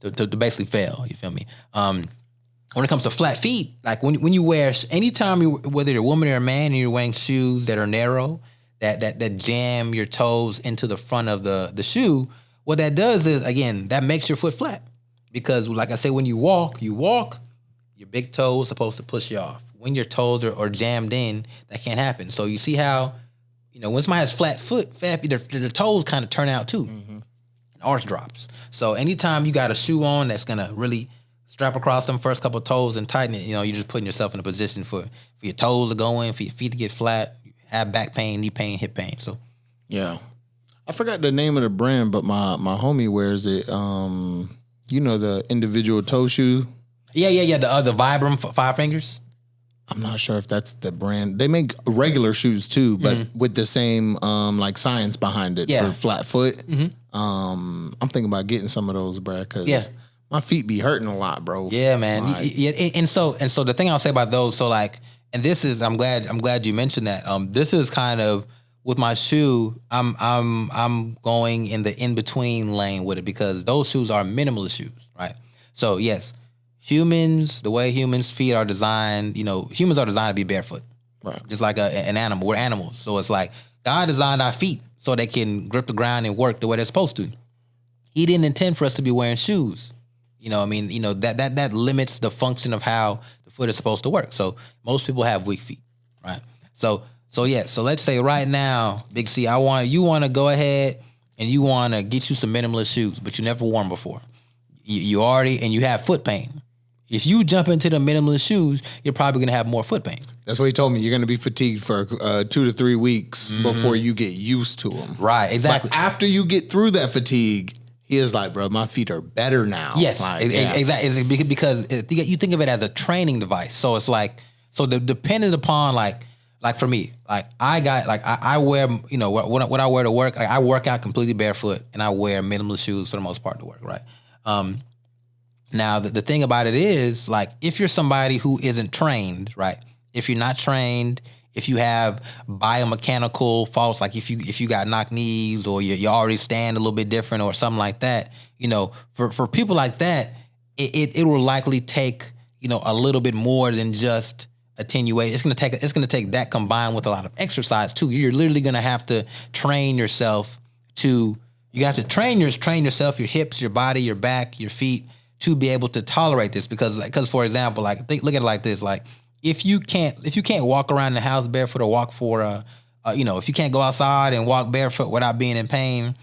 basically fail. You feel me? When it comes to flat feet, like when you wear, anytime whether you're a woman or a man, and you're wearing shoes that are narrow, that jam your toes into the front of the shoe, what that does is, again, that makes your foot flat. Because like I say, when you walk, your big toe is supposed to push you off. When your toes are jammed in, that can't happen. So you see how, when somebody has flat foot, their toes kind of turn out too. Mm-hmm. And arch drops. So anytime you got a shoe on that's going to really strap across them first couple of toes and tighten it, you're just putting yourself in a position for your toes to go in, for your feet to get flat, have back pain, knee pain, hip pain. So, yeah, I forgot the name of the brand, but my homie wears it. The individual toe shoe. Yeah. The Vibram 5 fingers. I'm not sure if that's the brand. They make regular shoes too, but with the same like science behind it for flat foot. Mm-hmm. I'm thinking about getting some of those, bro, because my feet be hurting a lot, bro. Yeah, man. And so the thing I'll say about those, so like. And this is, I'm glad you mentioned that. This is kind of, with my shoe, I'm going in the in-between lane with it, because those shoes are minimalist shoes, right? So yes, the way humans' feet are designed, humans are designed to be barefoot, right? Just like an animal. We're animals. So it's like God designed our feet so they can grip the ground and work the way they're supposed to. He didn't intend for us to be wearing shoes. That limits the function of how the foot is supposed to work. So most people have weak feet, right? So let's say right now, Big C, you want to go ahead and you want to get you some minimalist shoes, but you never worn them before. You have foot pain. If you jump into the minimalist shoes, you're probably going to have more foot pain. That's what he told me. You're going to be fatigued for 2 to 3 weeks before you get used to them. Right, exactly. But after you get through that fatigue, he is like, bro, my feet are better now. Yes, exactly. Because you think of it as a training device. So it's like So depending upon like for me, like I wear, you know, what I wear to work, like I work out completely barefoot and I wear minimalist shoes for the most part to work, right? Now the thing about it is, like, if you're somebody who isn't trained, right? If you're not trained, if you have biomechanical faults, like if you got knocked knees or you already stand a little bit different or something like that, you know, for people like that, it will likely take, you know, a little bit more than just attenuate. It's gonna take that combined with a lot of exercise too. You're literally gonna have to train yourself train yourself, your hips, your body, your back, your feet, to be able to tolerate this. Because for example, like look at it like this, like if you can't walk around the house barefoot or walk for you know, if you can't go outside and walk barefoot without being in pain,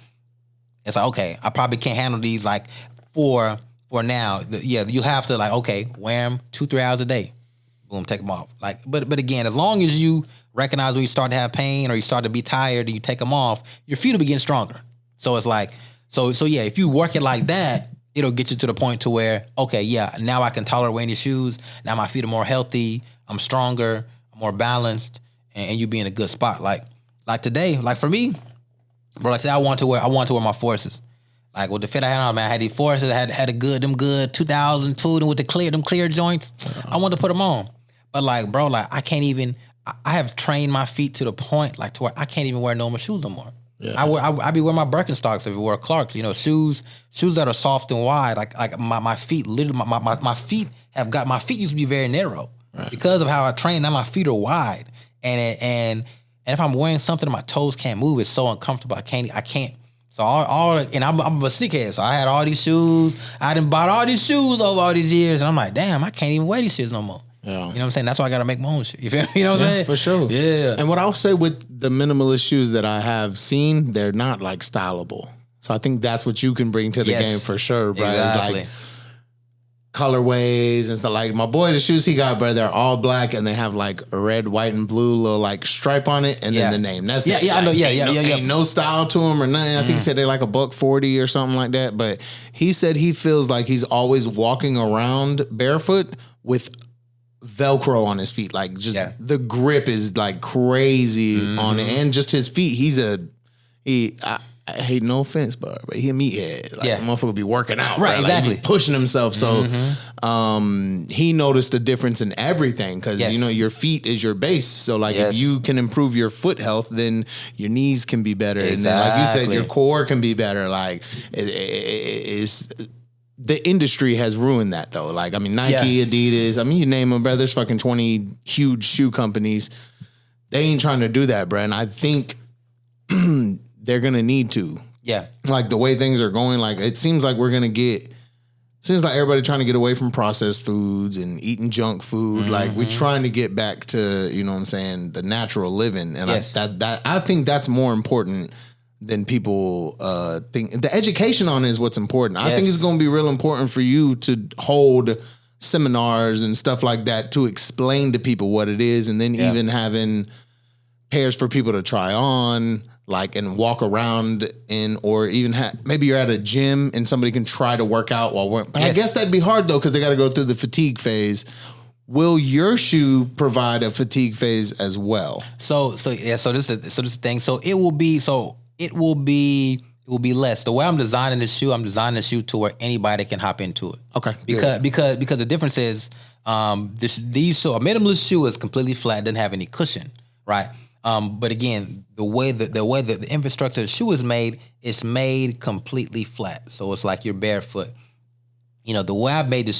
it's like, okay, I probably can't handle these, like for now. You'll have to, like, okay, wear them 2-3 hours a day. Boom, take them off. Like, but again, as long as you recognize when you start to have pain or you start to be tired and you take them off, your feet will be getting stronger. So it's like, so yeah, if you work it like that, it'll get you to the point to where, okay, yeah, now I can tolerate wearing these shoes. Now my feet are more healthy. I'm stronger. I'm more balanced, and you be in a good spot. Like today, like for me, bro, like I said, I want to wear my forces. Like with the fit I had on, man, I had these forces. I had them good 2002 with them clear joints. I wanted to put them on, but like, bro, like I can't even. I have trained my feet to the point, like, to where I can't even wear normal shoes no more. Yeah. I be wearing my Birkenstocks if I wear Clarks, you know, shoes that are soft and wide. Like my feet, literally, my feet used to be very narrow, right, because of how I train. Now my feet are wide, and if I'm wearing something, my toes can't move. It's so uncomfortable. I can't. So and I'm a sneakerhead. So I had all these shoes. I done bought all these shoes over all these years, and I'm like, damn, I can't even wear these shoes no more. Yeah. You know what I'm saying? That's why I got to make my own shit. You feel me? You know what I'm saying? For sure. Yeah. And what I'll say with the minimalist shoes that I have seen, they're not like stylable. So I think that's what you can bring to the game for sure, bro. Exactly. It's like colorways and stuff. Like my boy, the shoes he got, bro, they're all black and they have like a red, white, and blue little like stripe on it, and then the name. That's it. Yeah, I know. Yeah. Ain't no style to them or nothing. I think he said they're like $140 or something like that. But he said he feels like he's always walking around barefoot with Velcro on his feet, like just the grip is like crazy on it, and just his feet. I hate, no offense, but he a meathead. Like, motherfucker be working out, right? Bro. Exactly, like, pushing himself. So, he noticed a difference in everything because you know your feet is your base. So, like if you can improve your foot health, then your knees can be better, and then, like you said, your core can be better. Like it's. The industry has ruined that though. Like, I mean, Nike, Adidas, I mean, you name them, bro. There's fucking 20 huge shoe companies. They ain't trying to do that, bro. And I think they're going to need to. Yeah. Like the way things are going, like it seems like seems like everybody trying to get away from processed foods and eating junk food. Like we're trying to get back to, you know what I'm saying, the natural living. And I think that's more important than people think. The education on it is what's important. I think it's going to be real important for you to hold seminars and stuff like that to explain to people what it is, and then even having pairs for people to try on, like, and walk around in, or even maybe you're at a gym and somebody can try to work out while we're. But I guess that'd be hard though because they got to go through the fatigue phase. Will your shoe provide a fatigue phase as well? So this is the thing. So it will be less. The way I'm designing the shoe to where anybody can hop into it. Okay. Because the difference is a minimalist shoe is completely flat, doesn't have any cushion, right? But again, the way that the infrastructure of the shoe is made, it's made completely flat. So it's like you're barefoot. You know, the way I've made the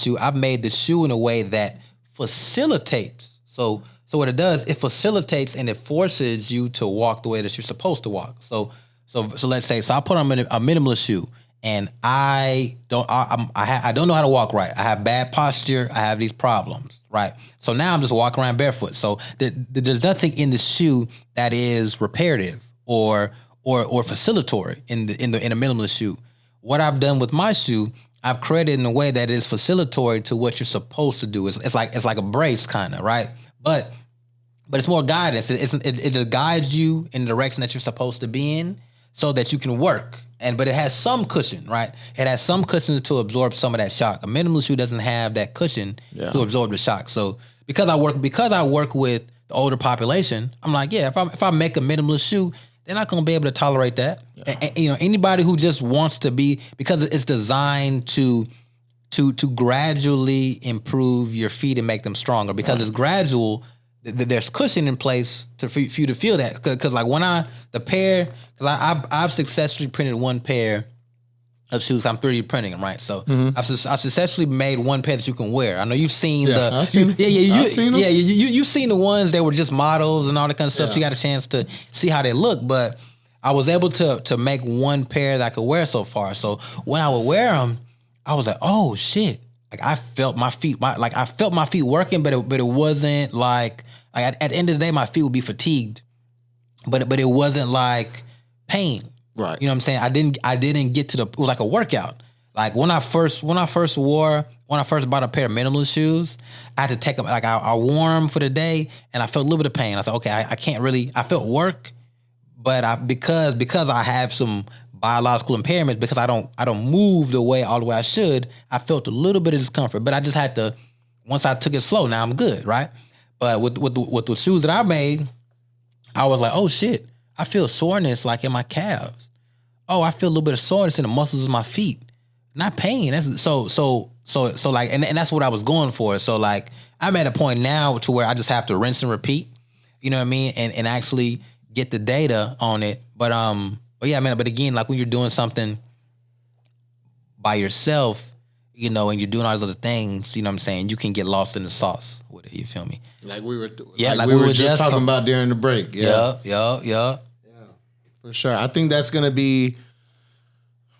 shoe in a way that facilitates. So what it does, it facilitates and it forces you to walk the way that you're supposed to walk. So let's say, I put on a minimalist shoe and I don't know how to walk right. I have bad posture. I have these problems, right? So now I'm just walking around barefoot. So there's nothing in the shoe that is reparative or facilitatory in a minimalist shoe. What I've done with my shoe, I've created in a way that is facilitatory to what you're supposed to do. It's like a brace kind of, right? But it's more guidance. It just guides you in the direction that you're supposed to be in, so that you can work. But it has some cushion, right? It has some cushion to absorb some of that shock. A minimalist shoe doesn't have that cushion to absorb the shock. So because I work with the older population, I'm like, yeah, if I make a minimalist shoe, they're not gonna be able to tolerate that. Yeah. And, you know, anybody who just wants to be, because it's designed to gradually improve your feet and make them stronger, because it's gradual. There's cushion in place for you to feel that. Because like when I've successfully printed one pair of shoes. I'm 3D printing them, right? So I've successfully made one pair that you can wear. I know you've seen I've seen them. You've seen the ones that were just models and all that kind of stuff. So you got a chance to see how they look, but I was able to make one pair that I could wear so far. So when I would wear them, I was like, oh shit! Like I felt my feet, working, but it wasn't like at the end of the day, my feet would be fatigued, but it wasn't like pain. Right. You know what I'm saying? I didn't get to it was like a workout. Like when I first bought a pair of minimalist shoes, I had to take them, like I wore them for the day and I felt a little bit of pain. I said, okay, I can't really, I felt work, but because I have some biological impairments, because I don't move the way I should, I felt a little bit of discomfort, but I just had to, once I took it slow, now I'm good, right? But with the shoes that I made, I was like, oh shit, I feel soreness like in my calves. Oh, I feel a little bit of soreness in the muscles of my feet. Not pain. That's so like, and that's what I was going for. So like, I'm at a point now to where I just have to rinse and repeat. You know what I mean? And actually get the data on it. But yeah, man. But again, like when you're doing something by yourself, you know, and you're doing all these other things, you know what I'm saying? You can get lost in the sauce with it. You feel me? Like we were just talking about during the break. Yeah. For sure. I think that's going to be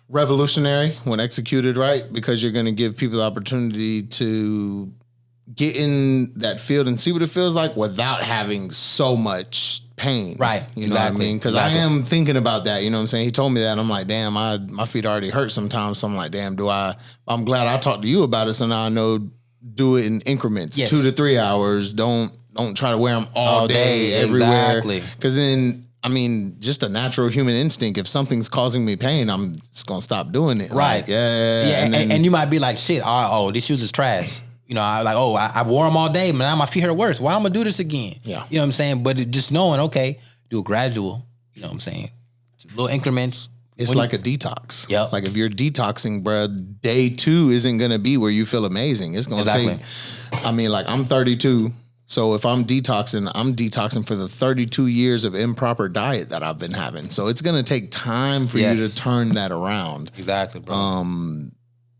revolutionary when executed right, because you're going to give people the opportunity to get in that field and see what it feels like without having so much pain. Right. You know what I mean? Because I am thinking about that. You know what I'm saying? He told me that. And I'm like, damn, my feet already hurt sometimes. So I'm like, damn, I'm glad I talked to you about it. So now I know, do it in increments, 2 to 3 hours. Don't try to wear them all day everywhere. Exactly. Because then, I mean, just a natural human instinct. If something's causing me pain, I'm just going to stop doing it. Right. Like, yeah. And you might be like, shit, these shoes is trash. You know, I wore them all day, but now my feet hurt worse. Why am I going to do this again? Yeah. You know what I'm saying? But just knowing, okay, do it gradual. You know what I'm saying? Little increments. It's like a detox. Yep. Like if you're detoxing, bro, day 2 isn't going to be where you feel amazing. It's going to take, I mean, like I'm 32. So if I'm detoxing for the 32 years of improper diet that I've been having. So it's going to take time for you to turn that around. Exactly, bro.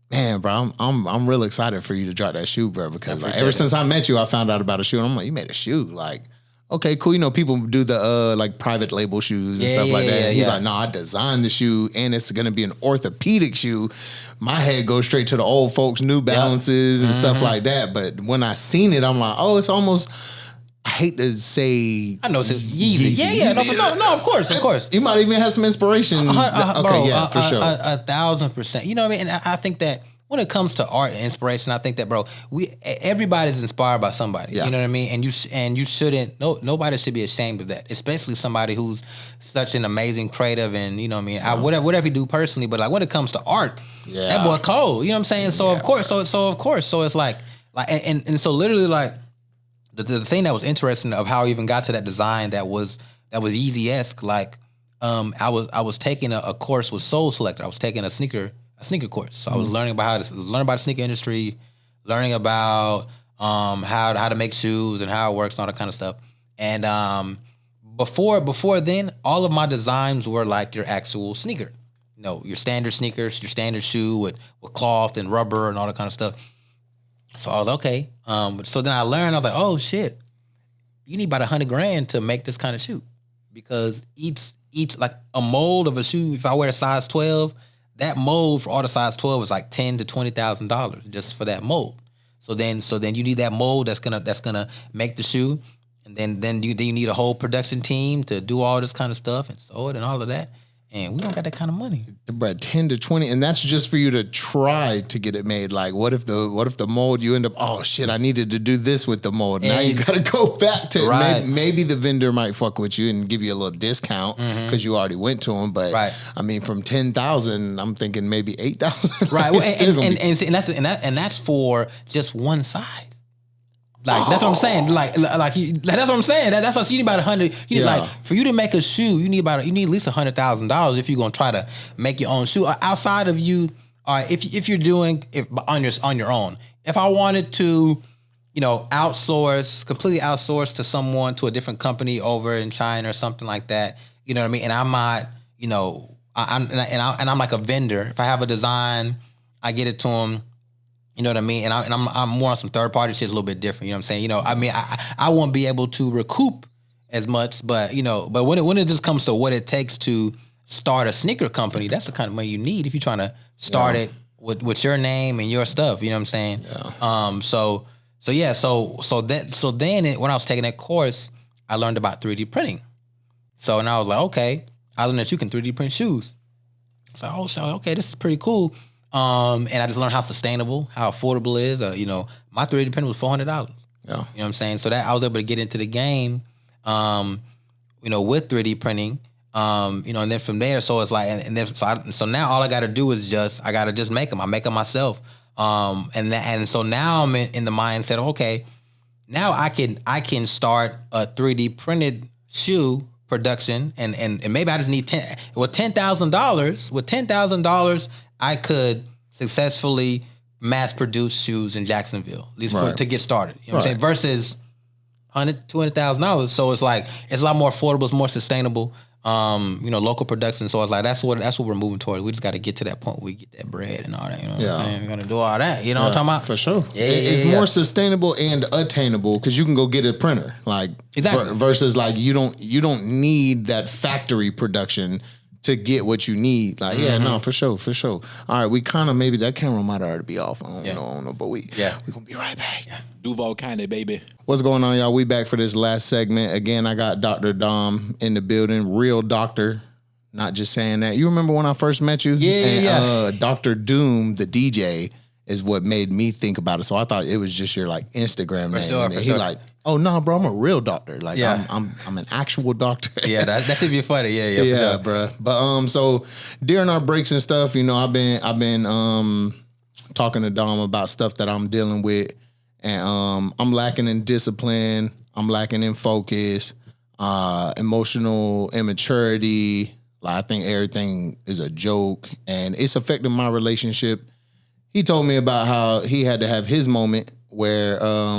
Man, bro, I'm real excited for you to drop that shoe, bro, because like, ever since I met you, I found out about a shoe and I'm like, you made a shoe. Like, okay, cool. You know, people do the like private label shoes and stuff like that. And he's like, no, I designed the shoe and it's going to be an orthopedic shoe. My head goes straight to the old folks, New Balances and stuff like that. But when I seen it, I'm like, oh, it's almost, I hate to say, I know it's Yeezy. Yeah. No, of course. You might even have some inspiration. For sure. 1,000%. You know what I mean? And I think that when it comes to art and inspiration, I think that, bro, everybody's inspired by somebody. Yeah. You know what I mean? And you shouldn't. Nobody should be ashamed of that, especially somebody who's such an amazing creative and you know what I mean. Whatever you do personally, but like when it comes to art, that boy cold. You know what I'm saying? So of course, so it's like and so literally like the thing that was interesting of how I even got to that design that was Yeezy-esque. Like I was taking a course with Soul Selector. I was taking a sneaker course. So I was learning about the sneaker industry, learning about how to make shoes and how it works and all that kind of stuff. And before then, all of my designs were like your actual sneaker. You know, your standard sneakers, your standard shoe with cloth and rubber and all that kind of stuff. So I was okay. So then I learned, I was like, oh shit, you need about $100,000 to make this kind of shoe. Because each like a mold of a shoe, if I wear a size 12, that mold for all the size 12 is like $10,000 to $20,000 just for that mold. So then you need that mold that's gonna make the shoe, and then you need a whole production team to do all this kind of stuff and sew it and all of that. And we don't got that kind of money. But 10 to 20, and that's just for you to try to get it made. Like, what if the mold you end up? Oh shit! I needed to do this with the mold. Now you got to go back to maybe the vendor might fuck with you and give you a little discount because you already went to him. But I mean, from 10,000, I'm thinking maybe 8,000. Right, well, and that's for just one size. Like that's what I'm saying. Like that's what I'm saying. That's what you need about 100. You need like for you to make a shoe, you need at least $100,000 if you're gonna try to make your own shoe. Outside of you, if you're doing on your own. If I wanted to, completely outsource to someone, to a different company over in China or something like that, you know what I mean? And I'm not, I'm like a vendor. If I have a design, I get it to them. You know what I mean? And I'm more on some third party shit, a little bit different. You know what I'm saying? I won't be able to recoup as much, but when it just comes to what it takes to start a sneaker company, that's the kind of money you need if you're trying to start it with your name and your stuff. You know what I'm saying? Yeah. So then when I was taking that course, I learned about 3D printing. So and I was like, okay, I learned that you can 3D print shoes. So okay, this is pretty cool. And I just learned how sustainable, how affordable it is. My 3D printer was $400. Yeah. You know what I'm saying? So that I was able to get into the game, with 3D printing. And then from there, so it's like, so now all I got to do is I got to just make them. I make them myself. And so now I'm in the mindset of, okay, now I can start a 3D printed shoe production and maybe I just need $10,000. With $10,000, I could successfully mass produce shoes in Jacksonville, at least to get started. You know what I'm saying? Versus $200,000. So it's like, it's a lot more affordable, it's more sustainable. Local production. So it's like that's what we're moving towards. We just got to get to that point where we get that bread and all that. You know what I'm saying? We got to do all that. You know what I'm talking about? For sure. It's more sustainable and attainable because you can go get a printer. Like versus like you don't need that factory production to get what you need. Like, for sure. All right, we kind of, maybe that camera might already be off. I don't know, but we're gonna be right back. Yeah. Duval kind of baby. What's going on, y'all? We back for this last segment. Again, I got Dr. Dom in the building, real doctor. Not just saying that. You remember when I first met you? Yeah. Dr. Doom, the DJ, is what made me think about it. So I thought it was just your like Instagram name. Sure, and he like, oh no, bro, I'm a real doctor. Like I'm an actual doctor. Yeah, that should be funny. Yeah, sure. Bro. But so during our breaks and stuff, I've been talking to Dom about stuff that I'm dealing with, and I'm lacking in discipline. I'm lacking in focus, emotional immaturity. Like I think everything is a joke, and it's affecting my relationship. He told me about how he had to have his moment where, I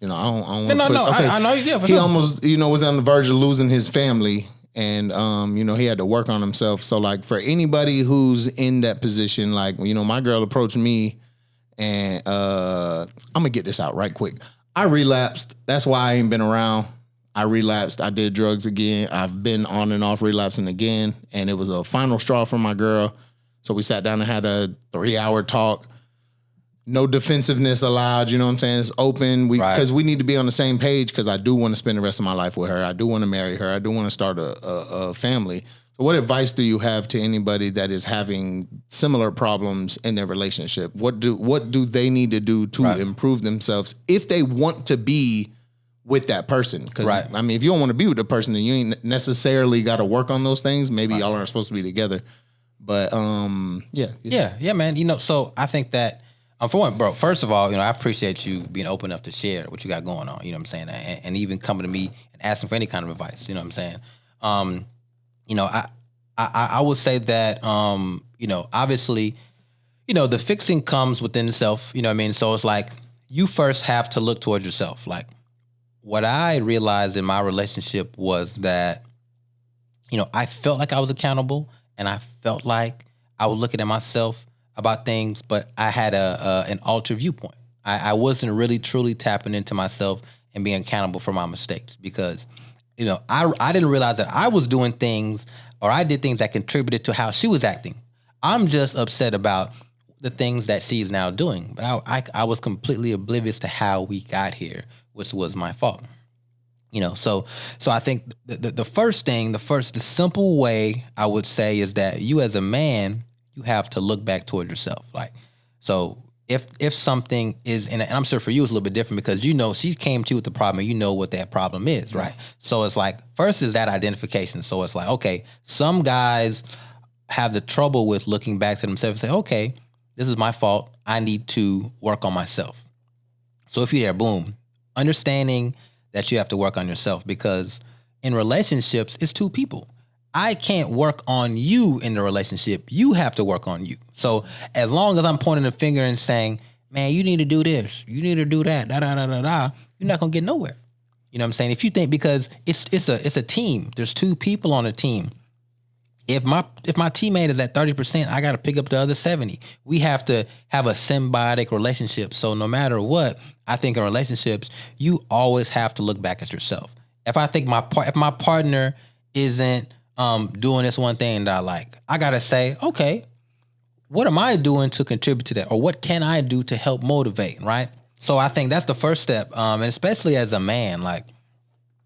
know you did. He almost, was on the verge of losing his family, and he had to work on himself. So like for anybody who's in that position, like my girl approached me, and I'm gonna get this out right quick. I relapsed. That's why I ain't been around. I relapsed. I did drugs again. I've been on and off relapsing again, and it was a final straw for my girl. So we sat down and had a 3-hour talk. No defensiveness allowed, you know what I'm saying? It's open. Because we need to be on the same page because I do want to spend the rest of my life with her. I do want to marry her. I do want to start a family. So what advice do you have to anybody that is having similar problems in their relationship? What do they need to do to improve themselves if they want to be with that person? Because I mean, if you don't want to be with the person, then you ain't necessarily got to work on those things. Maybe y'all aren't supposed to be together. But yeah, man. So I think that for one, bro. First of all, I appreciate you being open enough to share what you got going on. You know what I'm saying, and even coming to me and asking for any kind of advice. You know what I'm saying. I would say that obviously, the fixing comes within itself. You know what I mean. So it's like you first have to look towards yourself. Like what I realized in my relationship was that I felt like I was accountable. And I felt like I was looking at myself about things, but I had an altered viewpoint. I wasn't really truly tapping into myself and being accountable for my mistakes because, I didn't realize that I was doing things or I did things that contributed to how she was acting. I'm just upset about the things that she's now doing, but I was completely oblivious to how we got here, which was my fault. So I think the first thing, the simple way I would say is that you as a man, you have to look back toward yourself. Like, so if something is, and I'm sure for you it's a little bit different because she came to you with the problem and you know what that problem is, right? So it's like, first is that identification. So it's like, okay, some guys have the trouble with looking back to themselves and say, okay, this is my fault. I need to work on myself. So if you're there, boom. understanding that you have to work on yourself, because in relationships, it's two people. I can't work on you in the relationship. You have to work on you. So as long as I'm pointing the finger and saying, man, you need to do this, you need to do that, you're not gonna get nowhere. You know what I'm saying? If you think, because it's a team. There's two people on a team. If my teammate is at 30%, I got to pick up the other 70. We have to have a symbiotic relationship. So no matter what, I think in relationships, you always have to look back at yourself. If I think if my partner isn't doing this one thing that I like, I got to say, okay, what am I doing to contribute to that? Or what can I do to help motivate, right? So I think that's the first step. And especially as a man, like,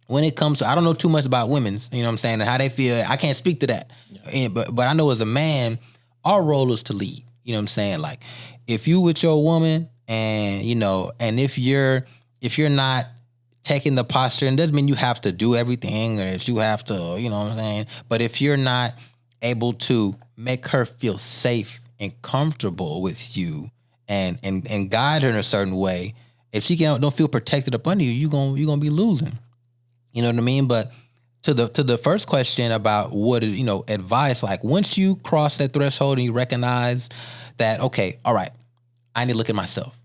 when it comes to, I don't know too much about women's, you know what I'm saying, and how they feel. I can't speak to that. Yeah. But I know as a man, our role is to lead. You know what I'm saying? Like, if you with your woman and, you know, and if you're not taking the posture, and it doesn't mean you have to do everything or that you have to, you know what I'm saying? But if you're not able to make her feel safe and comfortable with you and guide her in a certain way, if she don't feel protected up under you, you're gonna be losing. You know what I mean? But to the first question about what, you know, advice, like once you cross that threshold and you recognize that, okay, all right, I need to look at myself.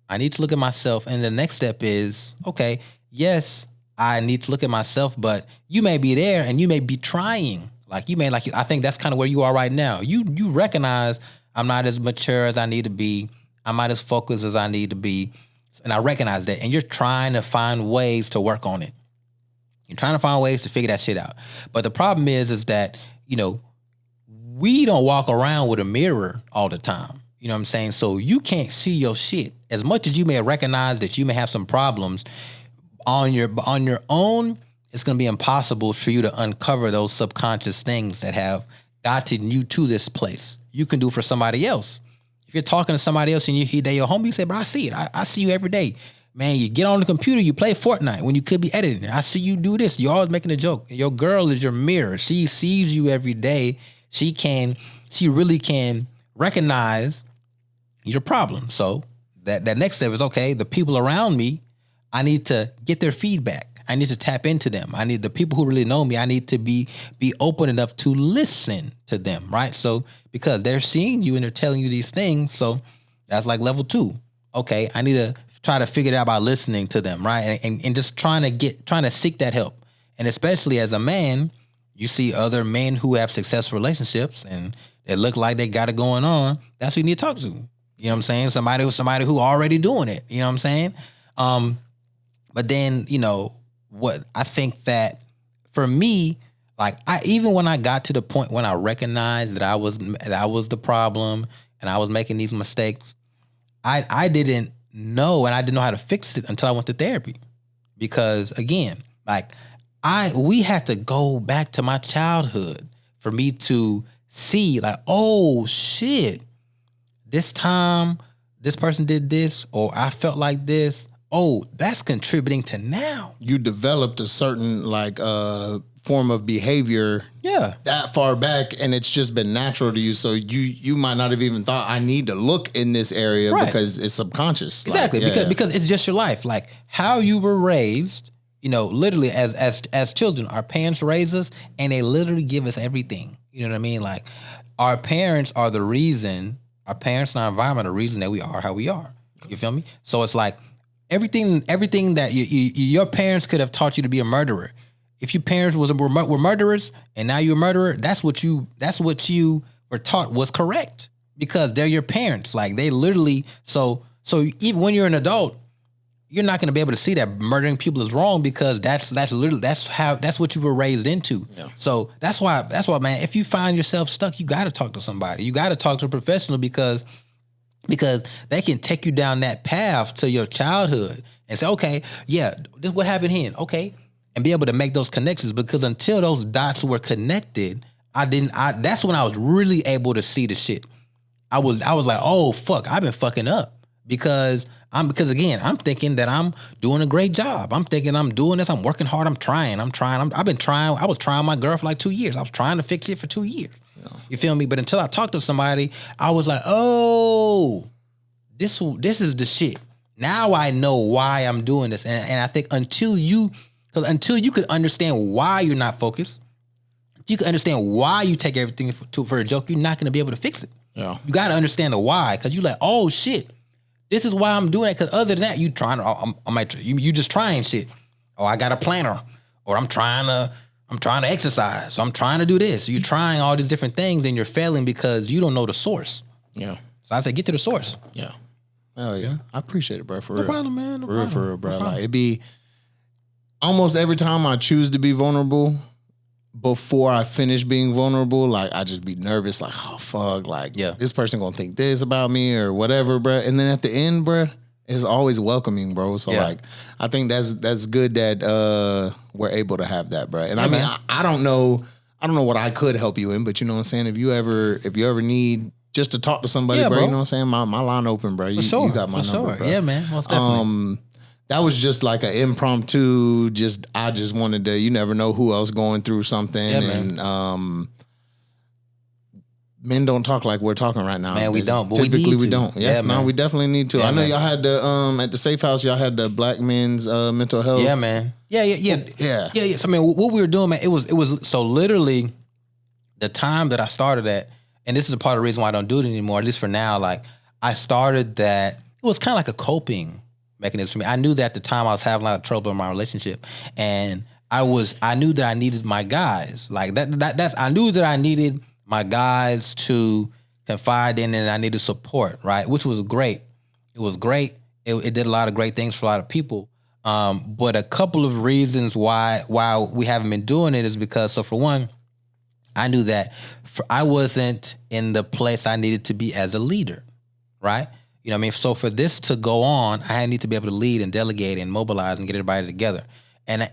I need to look at myself. And the next step is, okay, yes, I need to look at myself, but you may be there and you may be trying. I think that's kind of where you are right now. You recognize I'm not as mature as I need to be. I'm not as focused as I need to be. And I recognize that. And you're trying to find ways to work on it. You're trying to find ways to figure that shit out. But the problem is that, you know, we don't walk around with a mirror all the time. You know what I'm saying? So you can't see your shit. As much as you may recognize that you may have some problems on your own, it's going to be impossible for you to uncover those subconscious things that have gotten you to this place. You can do for somebody else. If you're talking to somebody else and they're your homie, you say, bro, I see it. I see you every day. Man, you get on the computer, you play Fortnite when you could be editing. I see you do this. You're always making a joke. Your girl is your mirror. She sees you every day. She really can recognize your problem. So that next step is, okay, the people around me, I need to get their feedback. I need to tap into them. I need the people who really know me. I need to be open enough to listen to them, right? So because they're seeing you and they're telling you these things, so that's like level 2. Okay, I need to try to figure it out by listening to them, right? And just trying to seek that help. And especially as a man, you see other men who have successful relationships and they look like they got it going on. That's who you need to talk to. You know what I'm saying? Somebody who already doing it. You know what I'm saying? But then, you know, what I think that for me, like even when I got to the point when I recognized that I was the problem and I was making these mistakes, I didn't know, and I didn't know how to fix it until I went to therapy. Because again, like we had to go back to my childhood for me to see, like, oh shit, this time this person did this, or I felt like this. Oh, that's contributing to now. You developed a certain form of behavior that far back, and it's just been natural to you. So you might not have even thought, I need to look in this area, right, because it's subconscious. Exactly. Because it's just your life. Like how you were raised, you know, literally as children, our parents raise us and they literally give us everything. You know what I mean? Like our parents are the reason, our parents and our environment are the reason that we are how we are. You feel me? So it's like everything that your parents could have taught you to be a murderer. If your parents were murderers and now you're a murderer, that's what you were taught was correct, because they're your parents. Like they literally, so even when you're an adult, you're not going to be able to see that murdering people is wrong, because that's what you were raised into. Yeah. So that's why, man, if you find yourself stuck, you got to talk to somebody. You got to talk to a professional, because they can take you down that path to your childhood and say, okay, yeah, this is what happened here. Okay. And be able to make those connections, because until those dots were connected, that's when I was really able to see the shit. I was like, oh fuck, I've been fucking up, because again, I'm thinking that I'm doing a great job. I'm thinking I'm doing this. I'm working hard. I've been trying. I was trying my girl for like 2 years. I was trying to fix it for 2 years. Yeah. You feel me? But until I talked to somebody, I was like, oh, this is the shit. now I know why I'm doing this. And I think until you could understand why you're not focused, you can understand why you take everything for a joke, you're not going to be able to fix it. Yeah. You got to understand the why, because you're like, oh shit, this is why I'm doing it. Because other than that, you just trying shit. Oh, I got a planner, or I'm trying to exercise, so I'm trying to do this. So you're trying all these different things, and you're failing because you don't know the source. Yeah. So I say, get to the source. Yeah. Oh yeah. I appreciate it, bro. For real. No problem, man. For real, bro. Like it be almost every time I choose to be vulnerable, before I finish being vulnerable, like I just be nervous, like, oh fuck, like this person gonna think this about me or whatever, bro. And then at the end, bro, it's always welcoming, bro. So like I think that's good that we're able to have that, bro. And I mean, I don't know what I could help you in, but you know what I'm saying? If you ever need just to talk to somebody, bro, you know what I'm saying? My line open, bro. You got my number, bro. Yeah, man. Most definitely. That was just like an impromptu, I just wanted to, you never know who else going through something. Yeah, and men don't talk like we're talking right now. Man, we don't. But typically we don't. Yeah, no, we definitely need to. I know y'all had the at the Safe House, y'all had the Black men's mental health. Yeah, man. Yeah. So I mean, what we were doing, man, it was so literally the time that I started that, and this is a part of the reason why I don't do it anymore, at least for now. Like I started that, it was kind of like a coping mechanism for me. I knew that at the time I was having a lot of trouble in my relationship, and I knew that I needed my guys. Like I knew that I needed my guys to confide in, and I needed support, right? Which was great. It was great. It did a lot of great things for a lot of people. But a couple of reasons why we haven't been doing it is because, so for one, I knew that I wasn't in the place I needed to be as a leader, right? You know what I mean? So for this to go on, I need to be able to lead and delegate and mobilize and get everybody together. And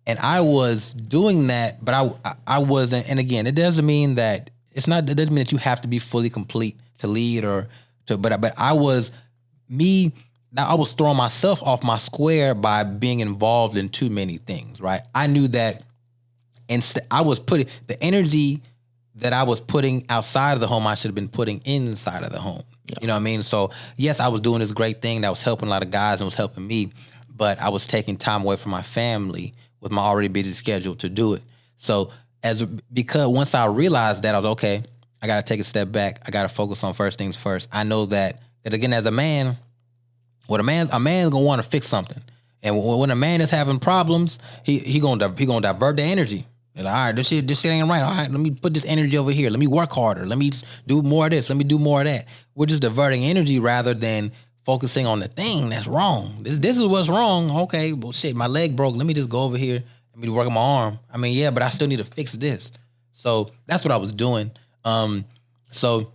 I was doing that, but I wasn't. And again, it doesn't mean that it doesn't mean that you have to be fully complete to lead but I was throwing myself off my square by being involved in too many things, right? I knew that I was putting the energy that I was putting outside of the home, I should have been putting inside of the home. Yeah. You know what I mean? So yes, I was doing this great thing that was helping a lot of guys and was helping me, but I was taking time away from my family with my already busy schedule to do it. So because once I realized that, I was okay, I got to take a step back. I got to focus on first things first. I know that again, as a man, a man's gonna want to fix something. And when a man is having problems, he gonna divert the energy. And like, all right, this shit ain't right. All right, let me put this energy over here. Let me work harder. Let me do more of this. Let me do more of that. We're just diverting energy rather than focusing on the thing that's wrong. This is what's wrong. Okay, well shit, my leg broke. Let me just go over here. Let me work on my arm. I mean, yeah, but I still need to fix this. So that's what I was doing. So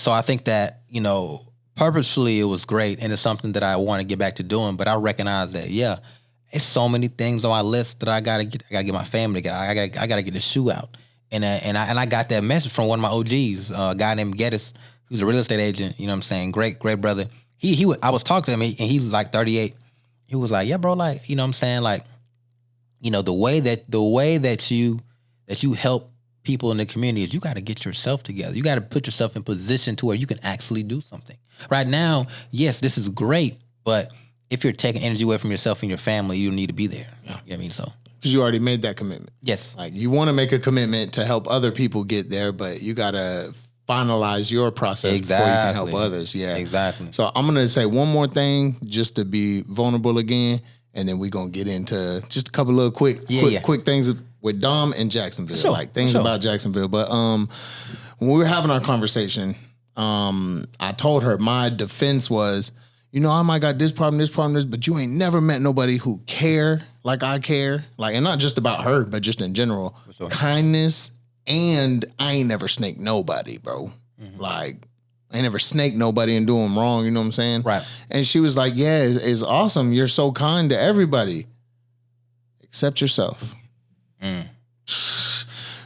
I think that, you know, purposefully it was great, and it's something that I want to get back to doing. But I recognize that, yeah, it's so many things on my list that I gotta get my family together. I gotta get the shoe out, and I got that message from one of my OGs, a guy named Geddes, who's a real estate agent. You know what I'm saying? Great brother. I was talking to him, and he's like 38. He was like, yeah, bro, like, you know what I'm saying, like, you know, the way that you help people in the community is you got to get yourself together. You got to put yourself in position to where you can actually do something. Right now, yes, this is great, but if you're taking energy away from yourself and your family, you need to be there. Yeah. You know what I mean? So because you already made that commitment. Yes. Like you want to make a commitment to help other people get there, but you got to finalize your process before you can help others. Yeah, exactly. So I'm going to say one more thing just to be vulnerable again, and then we're going to get into just a couple little quick things with Dom and Jacksonville, like things about Jacksonville. But when we were having our conversation, I told her my defense was, you know, I might got this problem, but you ain't never met nobody who care like I care. Like, and not just about her, but just in general. Sure. Kindness, and I ain't never snaked nobody, bro. Mm-hmm. Like, I ain't never snaked nobody and do them wrong, you know what I'm saying? Right. And she was like, yeah, it's awesome. You're so kind to everybody except yourself. Mm.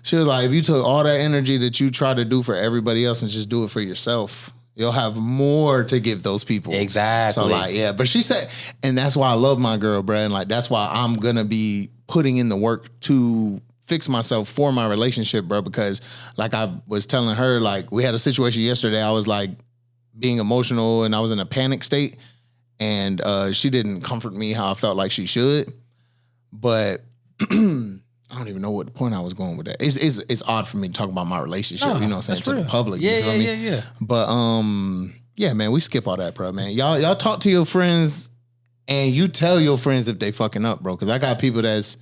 She was like, if you took all that energy that you try to do for everybody else and just do it for yourself, you'll have more to give those people. Exactly. So like, yeah, but she said, and that's why I love my girl, bro. And like, that's why I'm going to be putting in the work to fix myself for my relationship, bro. Because like I was telling her, like we had a situation yesterday. I was like being emotional and I was in a panic state. and she didn't comfort me how I felt like she should. But I don't even know what the point I was going with that. It's odd for me to talk about my relationship, you know what I'm saying, to the public. Yeah, you feel me? yeah. But yeah, man, we skip all that, bro, man. Y'all talk to your friends and you tell your friends if they fucking up, bro. Cause I got people that's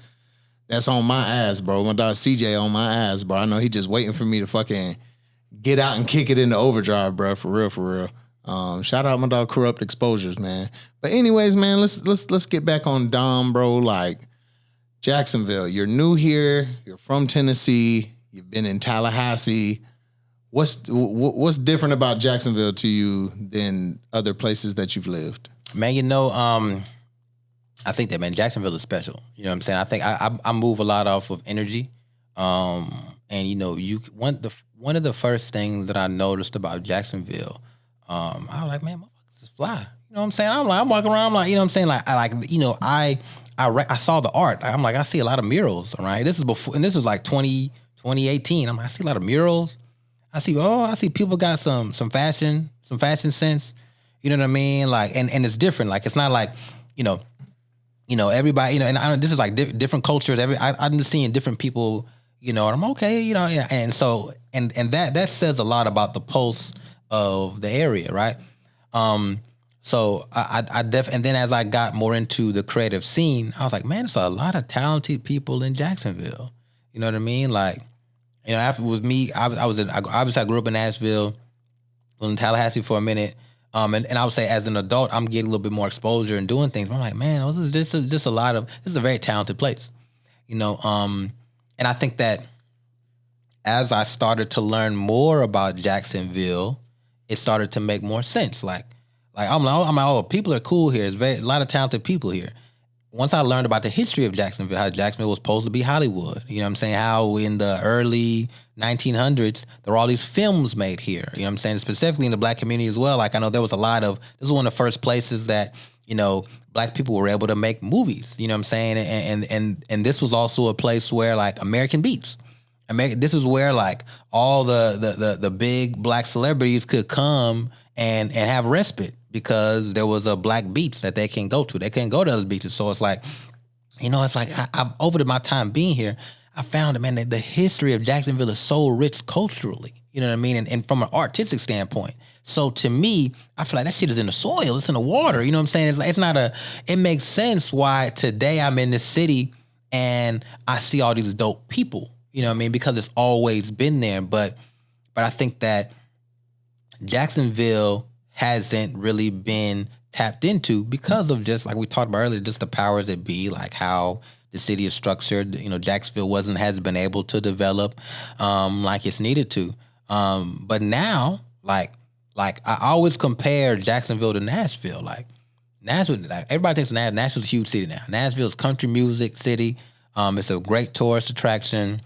on my ass, bro. My dog CJ on my ass, bro. I know he just waiting for me to fucking get out and kick it into overdrive, bro. For real. Shout out my dog Corrupt Exposures, man. But anyways, man, let's get back on Dom, bro. Like, Jacksonville, you're new here. You're from Tennessee. You've been in Tallahassee. What's different about Jacksonville to you than other places that you've lived? Man, you know, I think that, man, Jacksonville is special. You know what I'm saying? I think I move a lot off of energy. And you know, one of the first things that I noticed about Jacksonville, I was like, man, motherfuckers is fly. You know what I'm saying? I'm walking around, I'm like, you know what I'm saying? Like, I saw the art. I'm like, I see a lot of murals, all right? This is before, and this was like 2018. I'm like, I see a lot of murals. I see people got some fashion sense. You know what I mean? Like, and it's different. Like, it's not like, you know, everybody, you know, and this is like different cultures. I'm just seeing different people, you know, and I'm okay, you know, yeah. And so, and that says a lot about the pulse of the area, right? So and then as I got more into the creative scene, I was like, man, there's a lot of talented people in Jacksonville. You know what I mean? Like, you know, after it was me, I grew up in Nashville, was in Tallahassee for a minute. And I would say as an adult, I'm getting a little bit more exposure and doing things. But I'm like, man, this is a very talented place. You know, and I think that as I started to learn more about Jacksonville, it started to make more sense. Like I'm like, oh, people are cool here. There's a lot of talented people here. Once I learned about the history of Jacksonville, how Jacksonville was supposed to be Hollywood, you know what I'm saying? How in the early 1900s, there were all these films made here, you know what I'm saying? Specifically in the black community as well. Like, I know there was this is one of the first places that, you know, black people were able to make movies, you know what I'm saying? And this was also a place where, like, American Beats. This is where, like, all the big black celebrities could come and have respite, because there was a black beach that they can go to. They couldn't go to other beaches. So it's like, you know, it's like I've over my time being here, I found that, man, that the history of Jacksonville is so rich culturally. You know what I mean? And from an artistic standpoint. So to me, I feel like that shit is in the soil. It's in the water. You know what I'm saying? It makes sense why today I'm in this city and I see all these dope people. You know what I mean? Because it's always been there. But I think that Jacksonville hasn't really been tapped into because of, just like we talked about earlier, just the powers that be, like how the city is structured. You know, Jacksonville hasn't been able to develop like it's needed to. But now, like I always compare Jacksonville to Nashville. Like Nashville, like everybody thinks Nashville's a huge city now. Nashville's country music city. It's a great tourist attraction.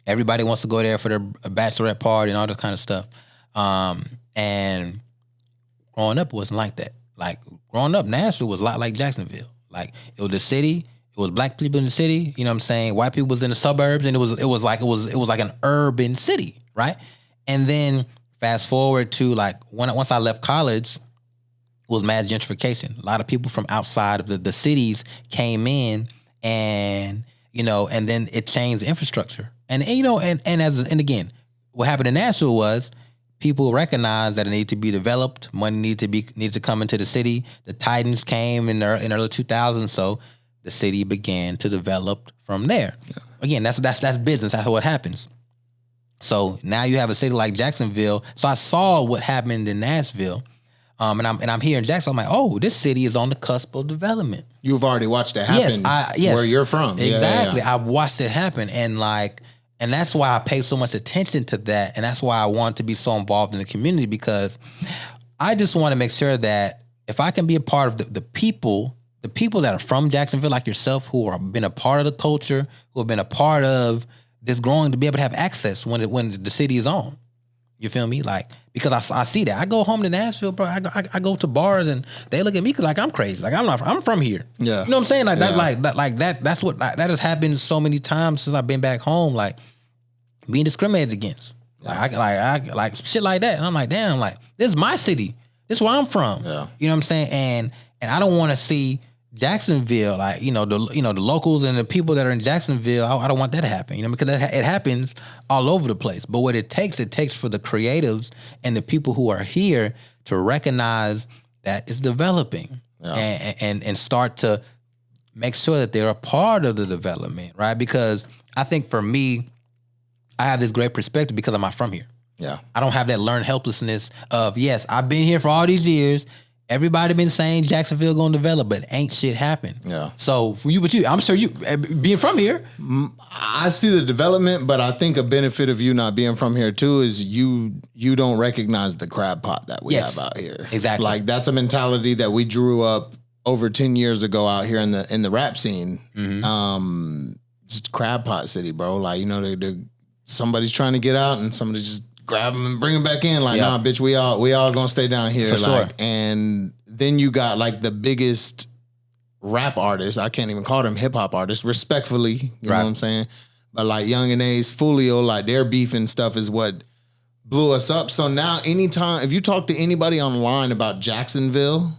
Everybody wants to go there for their bachelorette party and all this kind of stuff. And growing up, it wasn't like that. Like, growing up, Nashville was a lot like Jacksonville. Like, it was the city. It was black people in the city. You know what I'm saying? White people was in the suburbs, and it was like an urban city, right? And then fast forward to, like, once I left college, it was mass gentrification. A lot of people from outside of the cities came in, and, you know, and then it changed the infrastructure. And you know, and again, what happened in Nashville was, people recognized that it needed to be developed. Money needed to come into the city. The Titans came in the early 2000s, so the city began to develop from there. Yeah. Again, that's business. That's what happens. So now you have a city like Jacksonville. So I saw what happened in Nashville, and I'm here in Jacksonville. I'm like, oh, this city is on the cusp of development. You've already watched it happen. Yes, where you're from. Exactly, yeah. I've watched it happen, and that's why I pay so much attention to that. And that's why I want to be so involved in the community, because I just want to make sure that if I can be a part of the people that are from Jacksonville, like yourself, who have been a part of the culture, who have been a part of this growing, to be able to have access when the city is on. You feel me? Like, because I see that. I go home to Nashville, bro. I go to bars and they look at me like I'm crazy. Like, I'm from here. Yeah. You know what I'm saying? Like, yeah. That has happened so many times since I've been back home. Like, being discriminated against, like shit like that. And I'm like, damn, like, this is my city. This is where I'm from. Yeah. You know what I'm saying? And I don't want to see Jacksonville, like, the locals and the people that are in Jacksonville, I don't want that to happen, because it happens all over the place. But what it takes for the creatives and the people who are here to recognize that it's developing and start to make sure that they're a part of the development, right? Because I think for me, I have this great perspective because I'm not from here. Yeah. I don't have that learned helplessness of, yes, I've been here for all these years. Everybody been saying Jacksonville gonna develop, but ain't shit happen. Yeah. So for you, I'm sure you being from here, I see the development, but I think a benefit of you not being from here too is you don't recognize the crab pot that we have out here. Exactly. Like that's a mentality that we drew up over 10 years ago out here in the rap scene. Just crab pot city, bro. Like, somebody's trying to get out and somebody just grab them and bring them back in. Like, nah, bitch, we all gonna stay down here. For sure. And then you got like the biggest rap artists. I can't even call them hip hop artists, respectfully. You know what I'm saying? But like Yung and A's, Fulio, like their beef and stuff is what blew us up. So now anytime, if you talk to anybody online about Jacksonville,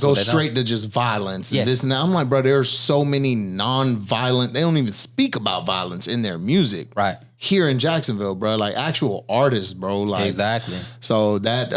go straight to just violence and this and that. I'm like, bro, there are so many non-violent, they don't even speak about violence in their music. Right. Here in Jacksonville, bro, like actual artists, bro. Like exactly. So that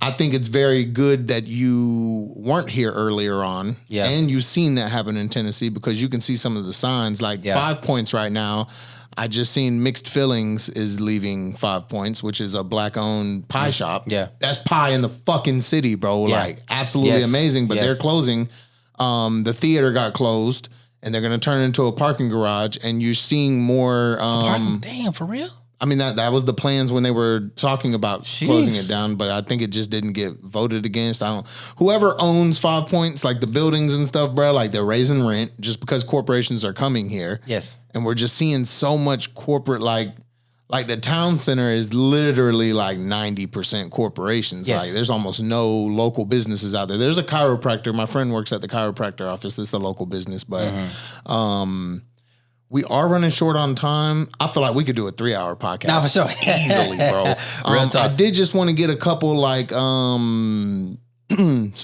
I think it's very good that you weren't here earlier on. Yeah. And you've seen that happen in Tennessee because you can see some of the signs. Like 5 Points right now. I just seen Mixed Feelings is leaving 5 Points, which is a black-owned pie shop. Yeah. That's pie in the fucking city, bro. Yeah. Like, absolutely amazing, but they're closing. The theater got closed, and they're going to turn it into a parking garage, and you're seeing more... damn, for real? I mean, that was the plans when they were talking about closing it down, but I think it just didn't get voted against. Whoever owns 5 Points, like the buildings and stuff, bro, like they're raising rent just because corporations are coming here. Yes. And we're just seeing so much corporate, like the town center is literally like 90% corporations. Yes. Like there's almost no local businesses out there. There's a chiropractor. My friend works at the chiropractor office. It's a local business, but, we are running short on time. I feel like we could do a 3-hour podcast. No, for sure. Easily, bro. Real talk. I did just want to get a couple like some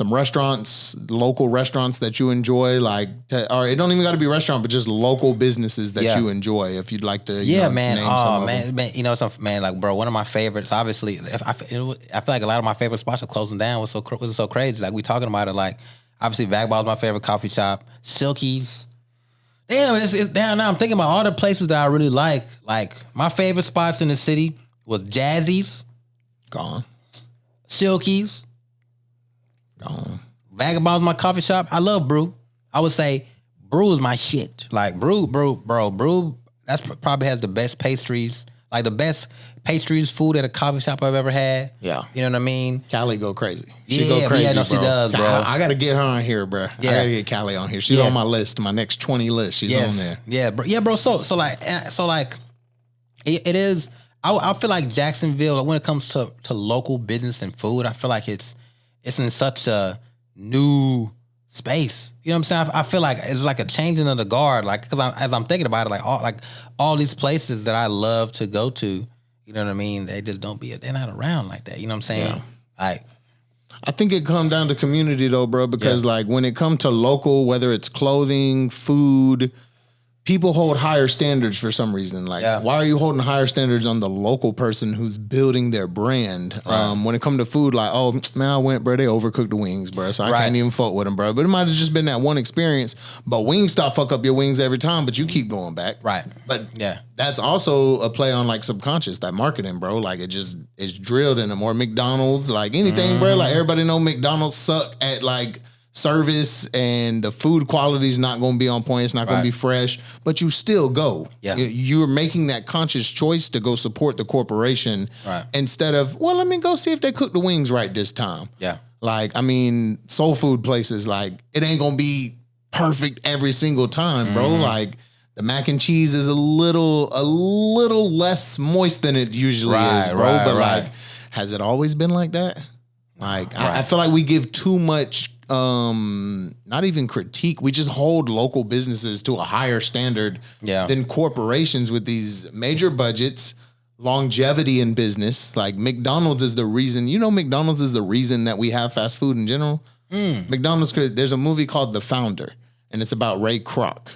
restaurants, local restaurants that you enjoy, like, or it don't even got to be a restaurant, but just local businesses that you enjoy. If you'd like to, man. Name some man, like, bro, one of my favorites. Obviously, I feel like a lot of my favorite spots are closing down. Was so crazy. Like we talking about it. Like obviously, Vagabond's my favorite coffee shop. Silky's. Damn, it's down now. I'm thinking about all the places that I really like. Like my favorite spots in the city was Jazzy's, gone. Silky's, gone. Vagabond's my coffee shop. I love Brew. I would say Brew is my shit. Like Brew. That's probably has the best pastries. Like the best pastries, food at a coffee shop I've ever had. Yeah. You know what I mean? Callie go crazy. She go crazy, yeah, no, bro. she does, bro. I got to get her on here, bro. Yeah. I got to get Callie on here. She's on my list, my next 20 list. She's on there. Yeah, bro. Yeah, bro. So it is. I feel like Jacksonville, when it comes to local business and food, I feel like it's in such a new space. You know what I'm saying? I feel like it's like a changing of the guard. Like, because as I'm thinking about it, all these places that I love to go to, you know what I mean? They just they're not around like that. You know what I'm saying? Yeah. Like, I think it comes down to community though, bro, because like when it comes to local, whether it's clothing, food, people hold higher standards for some reason. Like, why are you holding higher standards on the local person who's building their brand? Right. When it comes to food, like, oh, man, I went, bro, they overcooked the wings, bro, so I can't even fuck with them, bro. But it might have just been that one experience. But Wingstop fuck up your wings every time, but you keep going back. Right. But that's also a play on, like, subconscious, that marketing, bro. Like, it's drilled in them. Or McDonald's, like, anything, bro. Like, everybody know McDonald's suck at, like, service, and the food quality is not going to be on point. It's not going to be fresh, but you still go. Yeah. You're making that conscious choice to go support the corporation instead of, well, let me go see if they cook the wings right this time. Yeah. Like, I mean, soul food places, like, it ain't going to be perfect every single time, bro. Like, the mac and cheese is a little less moist than it usually is, bro. But like, has it always been like that? Like, I feel like we give too much not even critique. We just hold local businesses to a higher standard than corporations with these major budgets, longevity in business. Like McDonald's is the reason. McDonald's is the reason that we have fast food in general. McDonald's. There's a movie called The Founder. And it's about Ray Kroc,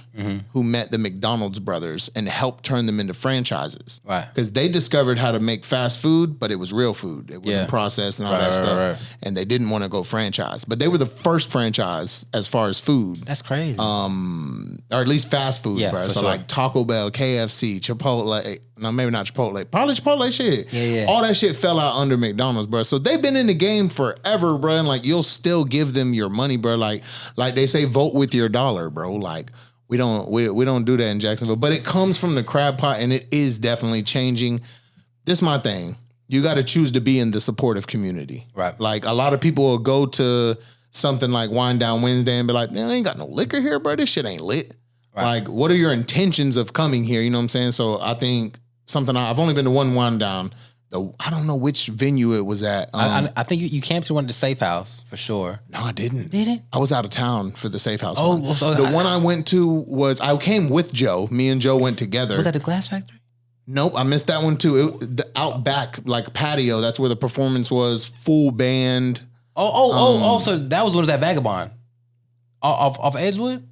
who met the McDonald's brothers and helped turn them into franchises. Right. Because they discovered how to make fast food, but it was real food. It wasn't processed and all that stuff. Right. And they didn't want to go franchise. But they were the first franchise as far as food. That's crazy. Or at least fast food, bro. So like Taco Bell, KFC, Chipotle. No, maybe not Chipotle. Probably Chipotle shit. Yeah. All that shit fell out under McDonald's, bro. So they've been in the game forever, bro. And like you'll still give them your money, bro. Like they say, vote with your dollar, bro. Like we don't do that in Jacksonville. But it comes from the crab pot, and it is definitely changing. This is my thing. You got to choose to be in the supportive community. Right. Like a lot of people will go to something like Wine Down Wednesday and be like, man, I ain't got no liquor here, bro. This shit ain't lit. Right. Like, what are your intentions of coming here? You know what I'm saying? So I think I've only been to one Wine Down. I don't know which venue it was at. I think you came to one of the Safe House for sure. No, I didn't. Didn't? I was out of town for the Safe House. Oh, one. So the one I went to was I came with Joe. Me and Joe went together. Was that the Glass Factory? Nope, I missed that one too. The out back like patio. That's where the performance was. Full band. So that was at Vagabond, off Edgewood.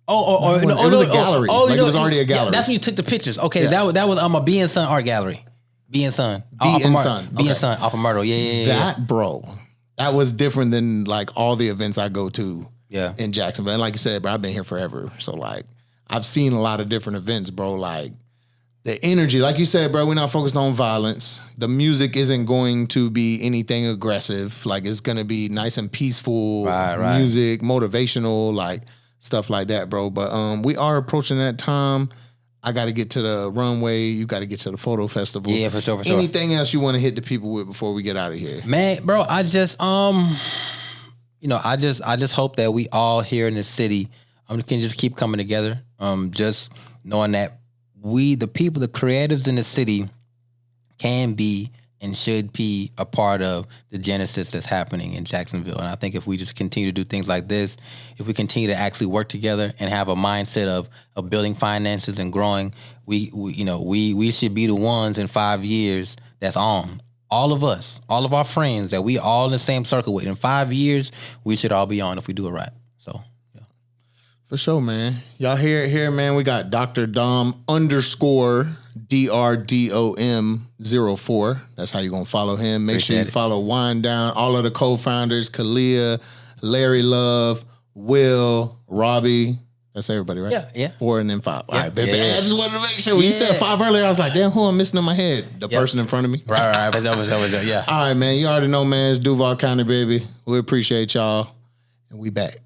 It was a gallery. It was already a gallery. That's when you took the pictures. Okay, that was a B and Son art gallery. B and Son. B and Son. B and Son off of Myrtle. Yeah. That, bro, that was different than like all the events I go to in Jacksonville. And like you said, bro, I've been here forever. So like I've seen a lot of different events, bro. Like the energy, like you said, bro, we're not focused on violence. The music isn't going to be anything aggressive. Like it's going to be nice and peaceful music, motivational, like stuff like that, bro. But we are approaching that time. I got to get to the runway. You got to get to the photo festival. Yeah, for sure. Anything else you want to hit the people with before we get out of here? Man, bro, I just I just hope that we all here in the city can just keep coming together. Just knowing that we, the people, the creatives in the city, can be and should be a part of the genesis that's happening in Jacksonville. And I think if we just continue to do things like this, if we continue to actually work together and have a mindset of building finances and growing, we should be the ones in 5 years that's on. All of us, all of our friends that we all in the same circle with. In 5 years, we should all be on if we do it right. So, yeah. For sure, man. Y'all hear it here, man. We got Dr. Dom _DRDOM04. That's how you're going to follow him. Make sure you follow Wine Down, all of the co-founders, Kalia, Larry Love, Will, Robbie. That's everybody, right? Yeah. 4 and then 5. All right, baby. I just wanted to make sure. When you said 5 earlier, I was like, damn, who I'm missing in my head? The person in front of me. Right. Yeah. All right, man. You already know, man. It's Duval County, baby. We appreciate y'all. And we back.